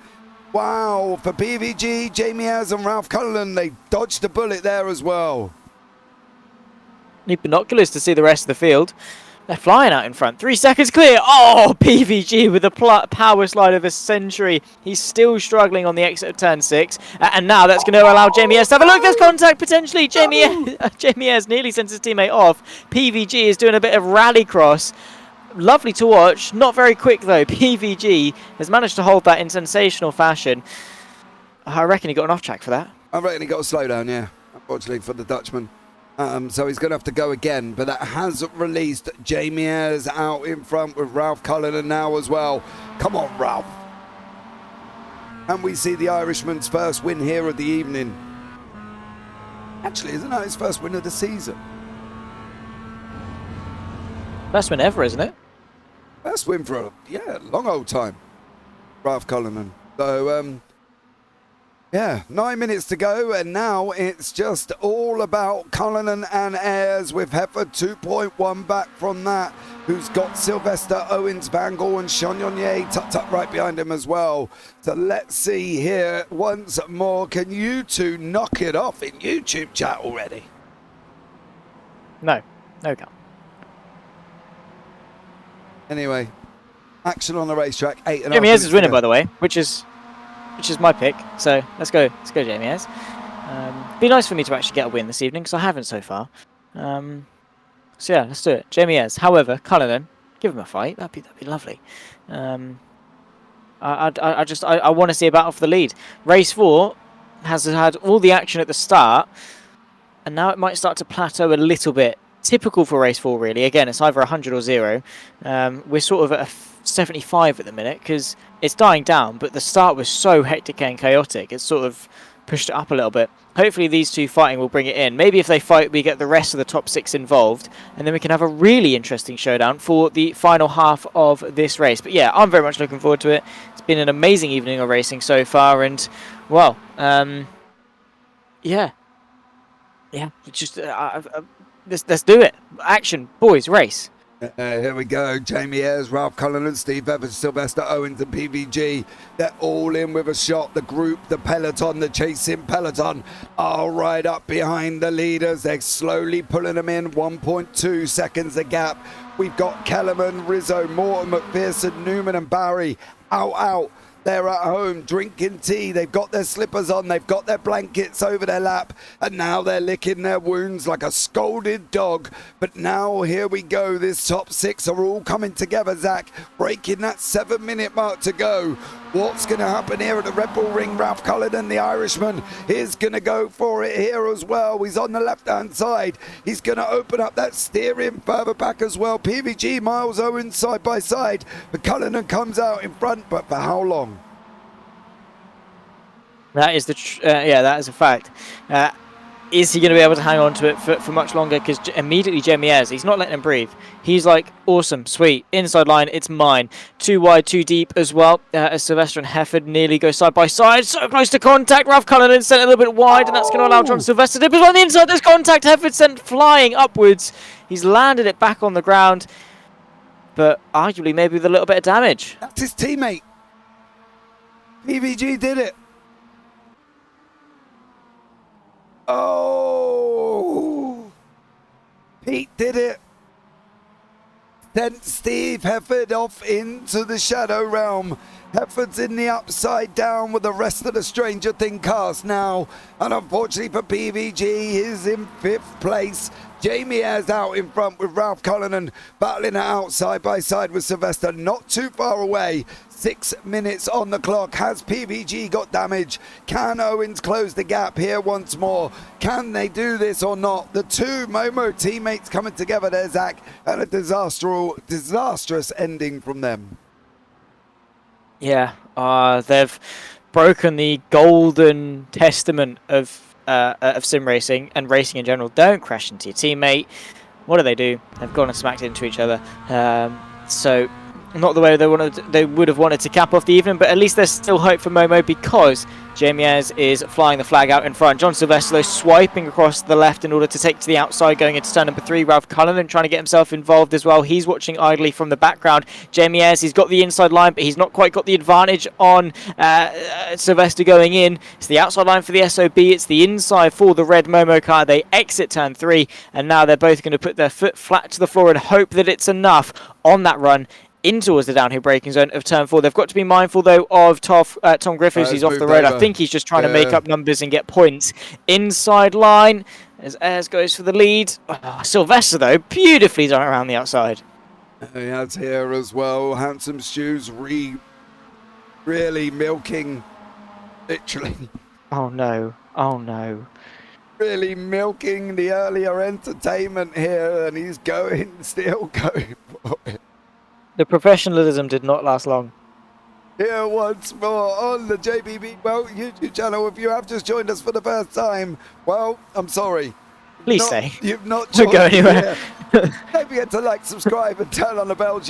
Wow, for PVG, Jamie Ayres and Ralph Cullinan, they dodged a bullet there as well. Need binoculars to see the rest of the field. They're flying out in front. 3 seconds clear. Oh, PVG with the power slide of the century. He's still struggling on the exit of turn 6. And now that's going to allow Jamie Ayres to have a look. There's contact potentially. Jamie Ayres nearly sends his teammate off. PVG is doing a bit of rallycross. Lovely to watch. Not very quick, though. PVG has managed to hold that in sensational fashion. I reckon he got an off track for that. I reckon he got a slowdown, yeah. Unfortunately for the Dutchman. So he's going to have to go again, but that has released Jamie Ayres out in front with Ralph Cullinan now as well. Come on, Ralph. And we see the Irishman's first win here of the evening. Actually, isn't that his first win of the season? First win ever, isn't it? First win for a long old time. Ralph Cullinan. So, yeah, 9 minutes to go, and now it's just all about Cullinan and Ayres with Hefford 2.1 back from that, who's got Sylvester, Owens, Bangle, and Chagnon tucked right behind him as well. So let's see here once more. Can you two knock it off in YouTube chat already? No, can't. Anyway, action on the racetrack. 8.5. Jamie Ayres is winning, by the way, which is my pick. So let's go Jamie Ayres. Be nice for me to actually get a win this evening because I haven't so far. So yeah, let's do it. Jamie Ayres. However, Cullinan, give him a fight. That'd be lovely. I want to see a battle for the lead. Race 4 has had all the action at the start, and now it might start to plateau a little bit. Typical for race 4, really. Again, it's either 100 or 0. We're sort of at a 75 at the minute because it's dying down, but the start was so hectic and chaotic. It's sort of pushed it up a little bit. Hopefully these two fighting will bring it in. Maybe if they fight, we get the rest of the top 6 involved, and then we can have a really interesting showdown for the final half of this race. But yeah, I'm very much looking forward to it. It's been an amazing evening of racing so far, and well, yeah, just let's do it. Action, boys, race. Here we go. Jamie Ayres, Ralph Cullinan, Steve Evans, Sylvester Owens and PVG. They're all in with a shot. The group, the peloton, the chasing peloton are right up behind the leaders. They're slowly pulling them in. 1.2 seconds a gap. We've got Kellerman, Rizzo, Morton, McPherson, Newman and Barry out. They're at home drinking tea. They've got their slippers on. They've got their blankets over their lap. And now they're licking their wounds like a scolded dog. But now here we go. This top 6 are all coming together, Zach. Breaking that 7-minute mark to go. What's going to happen here at the Red Bull Ring? Ralph Cullinan, the Irishman, is going to go for it here as well. He's on the left-hand side. He's going to open up that steering further back as well. PVG, Miles Owens side by side. But Cullinan comes out in front, but for how long? That is that is a fact. Is he going to be able to hang on to it for much longer? Because immediately Jamie Ayres, he's not letting him breathe. He's like, awesome, sweet, inside line, it's mine. Too wide, too deep as well. As Sylvester and Hefford nearly go side by side. So close to contact. Ralph Cullinan sent a little bit wide, and that's going to allow John Sylvester to. But on the inside, there's contact. Hefford sent flying upwards. He's landed it back on the ground, but arguably maybe with a little bit of damage. That's his teammate. PVG did it. Oh, Pete did it. Sent Steve Hefford off into the shadow realm. Hefford's in the upside down with the rest of the Stranger Thing cast now. And unfortunately for PVG, he's in 5th place. Jamie Ayres out in front with Ralph Cullinan battling it out side by side with Sylvester. Not too far away. 6 minutes on the clock. Has PVG got damage? Can Owens close the gap here once more? Can they do this or not? The two Momo teammates coming together there, Zach, and a disastrous ending from them. Yeah, they've broken the golden testament of sim racing and racing in general. Don't crash into your teammate. What do? They've gone and smacked into each other. So not the way they would have wanted to cap off the evening, but at least there's still hope for Momo because Jamie Ayres is flying the flag out in front. John Sylvester though swiping across the left in order to take to the outside going into turn number 3. Ralph Cullinan trying to get himself involved as well. He's watching idly from the background. Jamie Ayres, he's got the inside line, but he's not quite got the advantage on Sylvester going in. It's the outside line for the SOB. It's the inside for the red Momo car. They exit turn 3, and now they're both going to put their foot flat to the floor and hope that it's enough on that run in towards the downhill braking zone of turn 4. They've got to be mindful though of Tom Griffiths. He's off the road. I think he's just trying to make up numbers and get points. Inside line as Ayres goes for the lead. Oh, Sylvester though, beautifully done around the outside. He has here as well. Handsome Stews really milking, literally. Oh no. really milking the earlier entertainment here, and he's still going for it. The professionalism did not last long. Here once more on the JPB YouTube channel. If you have just joined us for the first time, well, I'm sorry. Please stay. You've not Don't joined go anywhere. Don't forget to like, subscribe, and turn on the bell.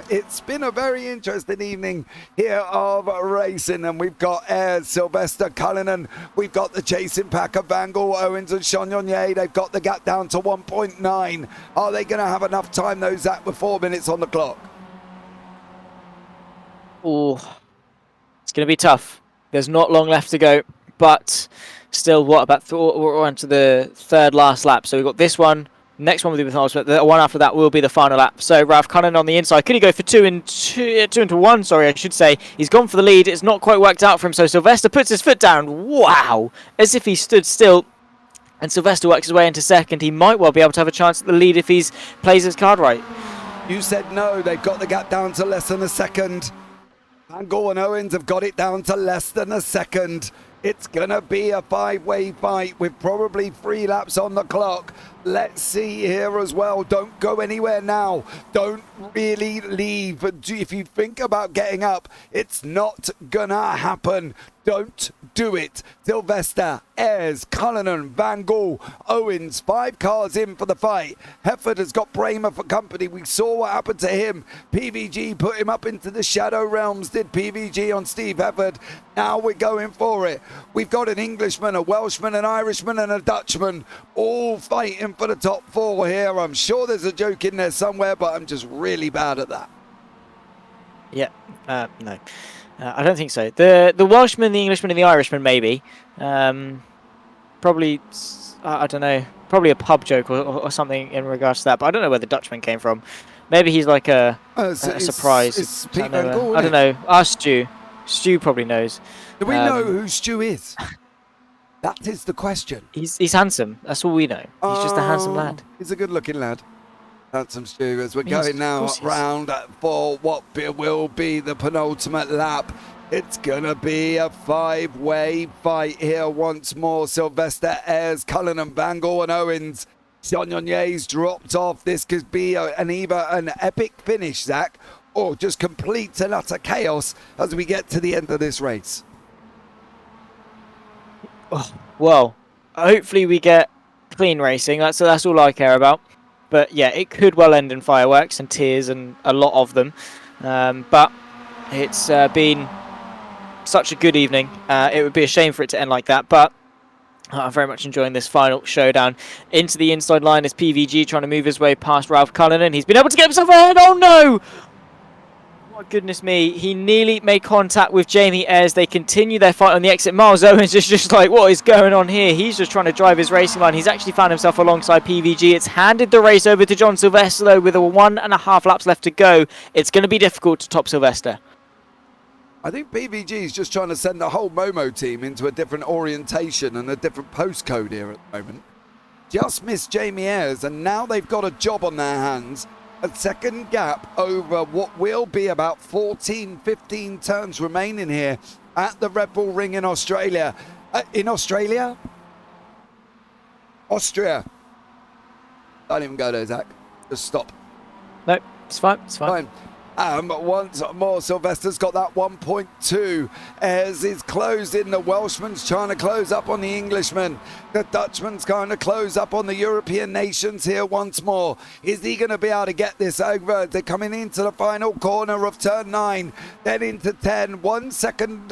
It's been a very interesting evening here of racing, and we've got Ayres, Sylvester, Cullinan. We've got the chasing pack of Vangal, Owens, and Chagnon. They've got the gap down to 1.9. Are they going to have enough time, though, Zach, with 4 minutes on the clock? Oh, it's going to be tough. There's not long left to go, but still, what about we're on to the third last lap. So we've got this one. Next one will be the final, but the one after that will be the final lap. So Ralph Cullinan on the inside. Could he go for 2 into 1? Sorry, I should say. He's gone for the lead. It's not quite worked out for him. So Sylvester puts his foot down. Wow! As if he stood still. And Sylvester works his way into second. He might well be able to have a chance at the lead if he plays his card right. You said no. They've got the gap down to less than a second. Vangal and Owens have got it down to less than a second. It's going to be a 5-way fight with probably 3 laps on the clock. Let's see here as well. Don't go anywhere now. Don't really leave. If you think about getting up, it's not going to happen. Don't do it. Sylvester, Ayres, Cullinan, Vangal, Owens, 5 cars in for the fight. Hefford has got Bramer for company. We saw what happened to him. PVG put him up into the shadow realms, did PVG on Steve Hefford. Now we're going for it. We've got an Englishman, a Welshman, an Irishman, and a Dutchman all fighting for the top 4 here. I'm sure there's a joke in there somewhere, but I'm just really bad at that. Yeah, no. I don't think so. The Welshman, the Englishman, and the Irishman, maybe. Probably, I don't know, probably a pub joke or something in regards to that, but I don't know where the Dutchman came from. Maybe he's like a surprise. It's Pete Vangal, I don't know. Ask Stu. Stu probably knows. Do we know who Stu is? That is the question. He's handsome. That's all we know. He's just a handsome lad. He's a good-looking lad. Handsome Stu, as we're going now round for what will be the penultimate lap. It's going to be a 5-way fight here once more. Sylvester, Ayres, Cullinan, Vangal, and Owens. Chagnon's dropped off. This could be either an epic finish, Zach, or just complete and utter chaos as we get to the end of this race. Oh, well, hopefully we get clean racing. That's all I care about. But yeah, it could well end in fireworks and tears and a lot of them. But it's been such a good evening. It would be a shame for it to end like that. But I'm very much enjoying this final showdown. Into the inside line is PVG trying to move his way past Ralph Cullinan. He's been able to get himself ahead. Oh no! Oh, goodness me. He nearly made contact with Jamie Ayres. They continue their fight on the exit. Miles Owens is just like, what is going on here? He's just trying to drive his racing line. He's actually found himself alongside PVG. It's handed the race over to John Sylvester, though, with 1.5 laps left to go. It's going to be difficult to top Sylvester. I think PVG is just trying to send the whole Momo team into a different orientation and a different postcode here at the moment. Just missed Jamie Ayres, and now they've got a job on their hands. A second gap over what will be about 14, 15 turns remaining here at the Redbull Ring in Australia. Austria? Don't even go there, Zach. Just stop. No, it's fine. It's fine. Once more, Sylvester's got that 1.2. Ayres is closing. The Welshman's trying to close up on the Englishman. The Dutchman's trying to close up on the European nations here once more. Is he going to be able to get this over? They're coming into the final corner of turn 9, then into 10. 1 second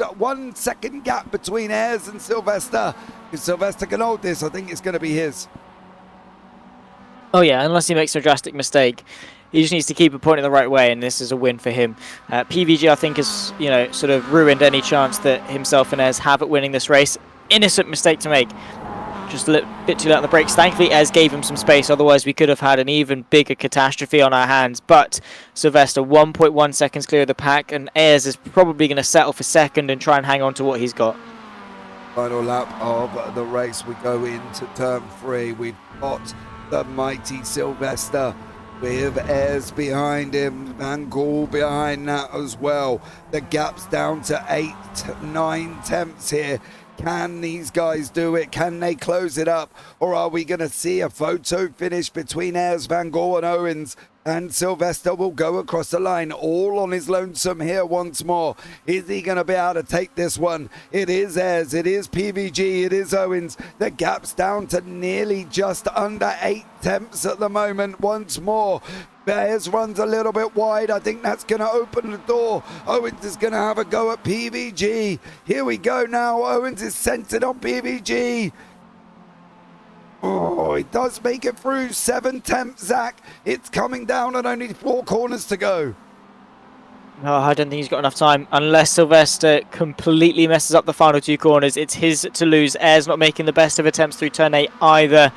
gap between Ayres and Sylvester. If Sylvester can hold this, I think it's going to be his. Oh yeah, unless he makes a drastic mistake. He just needs to keep it pointing the right way, and this is a win for him. PVG, I think, has sort of ruined any chance that himself and Ayres have at winning this race. Innocent mistake to make. Just a little bit too late on the brakes. Thankfully, Ayres gave him some space. Otherwise, we could have had an even bigger catastrophe on our hands. But Sylvester, 1.1 seconds clear of the pack, and Ayres is probably going to settle for second and try and hang on to what he's got. Final lap of the race. We go into turn 3. We've got the mighty Sylvester with Ayres behind him, Vangal behind that as well. The gap's down to 8-9 tenths here Can these guys do it? Can they close it up? Or are we going to see a photo finish between Ayres, Van Gogh and Owens? And Sylvester will go across the line all on his lonesome here once more. Is he going to be able to take this one? It is Ayres, it is PVG, it is Owens. The gap's down to nearly just under 8 tenths at the moment once more. Ayres runs a little bit wide. I think that's going to open the door. Owens is going to have a go at PVG. Here we go now. Owens is centered on PVG. Oh, he does make it through 7 tenths, Zach. It's coming down and only 4 corners to go. No, I don't think he's got enough time. Unless Sylvester completely messes up the final 2 corners, it's his to lose. Ayres not making the best of attempts through turn 8 either.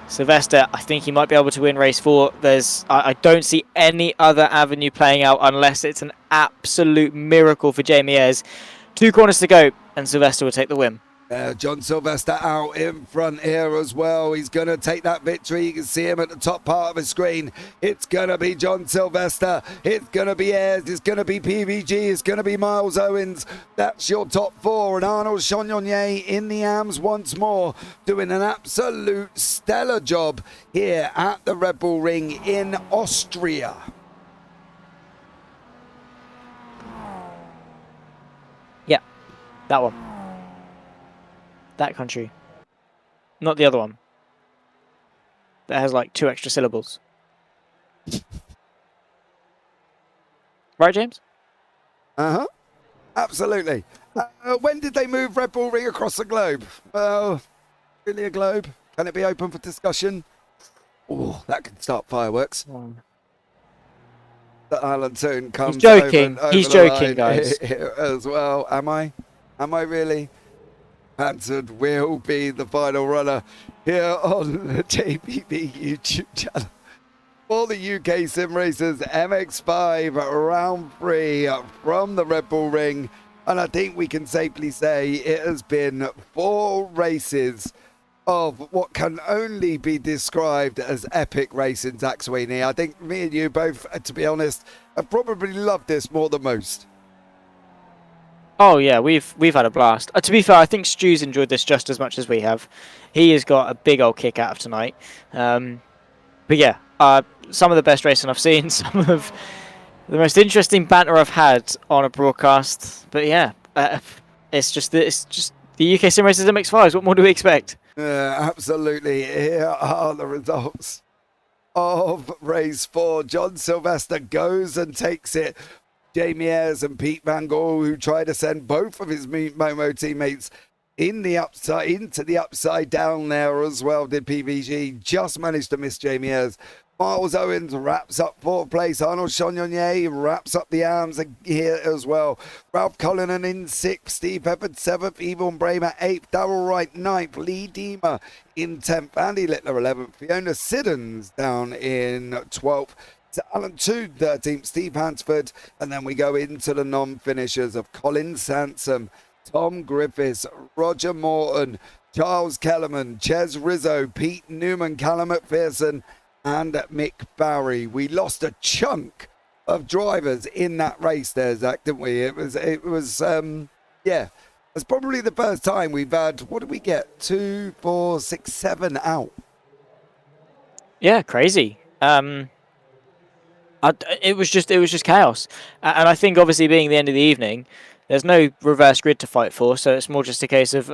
Sylvester, I think he might be able to win race 4. I don't see any other avenue playing out unless it's an absolute miracle for Jamie Ayres. 2 corners to go, and Sylvester will take the win. John Sylvester out in front here as well. He's going to take that victory. You can see him at the top part of the screen. It's going to be John Sylvester. It's going to be Ayres. It's going to be PVG. It's going to be Miles Owens. That's your top 4. And Arnold Chagnon in the arms once more, doing an absolute stellar job here at the Red Bull Ring in Austria. Yeah, that one. That country. Not the other one. That has like 2 extra syllables. Right, James? Uh-huh. Absolutely. When did they move Red Bull Ring across the globe? Well, really a globe? Can it be open for discussion? Oh, that could start fireworks. The Island soon comes. He's joking. Over He's the joking, line guys. here as well. Am I? Am I really? Hanson will be the final runner here on the JPB YouTube channel for the UK SimRacers MX5 round 3 from the Red Bull Ring. And I think we can safely say it has been 4 races of what can only be described as epic racing, Zach Sweeney. I think me and you both, to be honest, have probably loved this more than most. Oh yeah, we've had a blast. To be fair, I think Stu's enjoyed this just as much as we have. He has got a big old kick out of tonight. But yeah, some of the best racing I've seen, some of the most interesting banter I've had on a broadcast. But yeah, it's just the UK SimRacers MX5s. What more do we expect? Absolutely. Here are the results of race 4. John Sylvester goes and takes it. Jamie Ayres and Pete Van Gogh, who tried to send both of his Momo teammates into the upside down there as well, did PVG. Just managed to miss Jamie Ayres. Miles Owens wraps up 4th place. Arnold Chagnon wraps up the arms here as well. Ralph Cullinan in 6th. Steve Pepford 7th. Yvonne Bramer 8th. Darrell Wright 9th. Lee Deemer in 10th. Andy Littler 11th. Fiona Siddons down in 12th. Alan 2 13th, Steve Hansford, and then we go into the non-finishers of Colin Sansom, Tom Griffiths, Roger Morton, Charles Kellerman, Ches Rizzo, Pete Newman, Callum McPherson, and Mick Barry. We lost a chunk of drivers in that race there, Zach, didn't we? It was yeah, it's probably the first time we've had, what did we get? 2, 4, 6, 7 out. Yeah, crazy. It was just chaos, and I think obviously being the end of the evening, there's no reverse grid to fight for, so it's more just a case of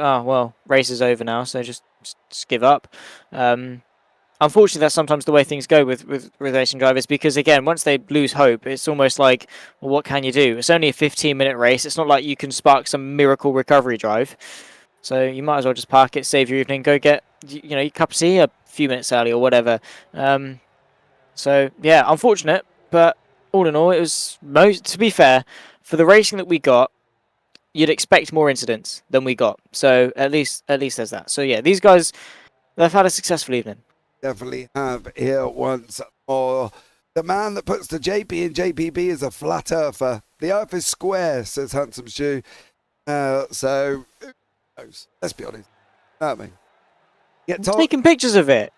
race is over now, so just give up. Unfortunately, that's sometimes the way things go with racing drivers, because again, once they lose hope, it's almost like, well, what can you do? It's only a 15-minute race. It's not like you can spark some miracle recovery drive, so you might as well just park it, save your evening, go get your cup of tea a few minutes early or whatever. So yeah, unfortunate. But all in all, it was, to be fair, for the racing that we got, you'd expect more incidents than we got. So at least there's that. So yeah, these guys, they've had a successful evening. Definitely have here once more. The man that puts the JP in JPB is a flat earther. The earth is square, says Handsome Shoe. So, who knows? Let's be honest. Know what I mean? I'm taking pictures of it.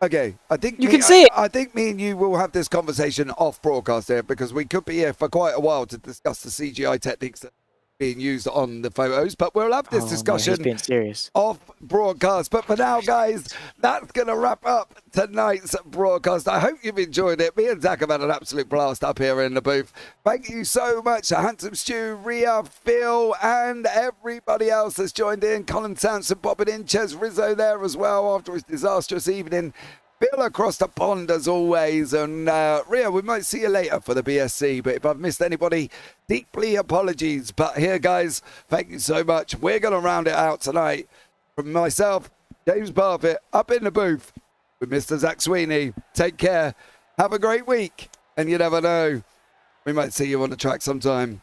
Okay, I think you can see it. I think me and you will have this conversation off broadcast here, because we could be here for quite a while to discuss the CGI techniques that being used on the photos, but we'll have this Oh, discussion no, he's being serious. off broadcast. But for now, guys, that's going to wrap up tonight's broadcast. I hope you've enjoyed it. Me and Zach have had an absolute blast up here in the booth. Thank you so much to Handsome Stu, Ria, Phil, and everybody else that's joined in. Colin Sampson popping in, Ches Rizzo there as well after his disastrous evening. Bill across the pond as always, and Ria, we might see you later for the BSC, but if I've missed anybody, deeply apologies. But here, guys, thank you so much. We're going to round it out tonight from myself, James Parfitt, up in the booth with Mr. Zach Sweeney. Take care, have a great week, and you never know, we might see you on the track sometime.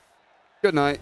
Good night.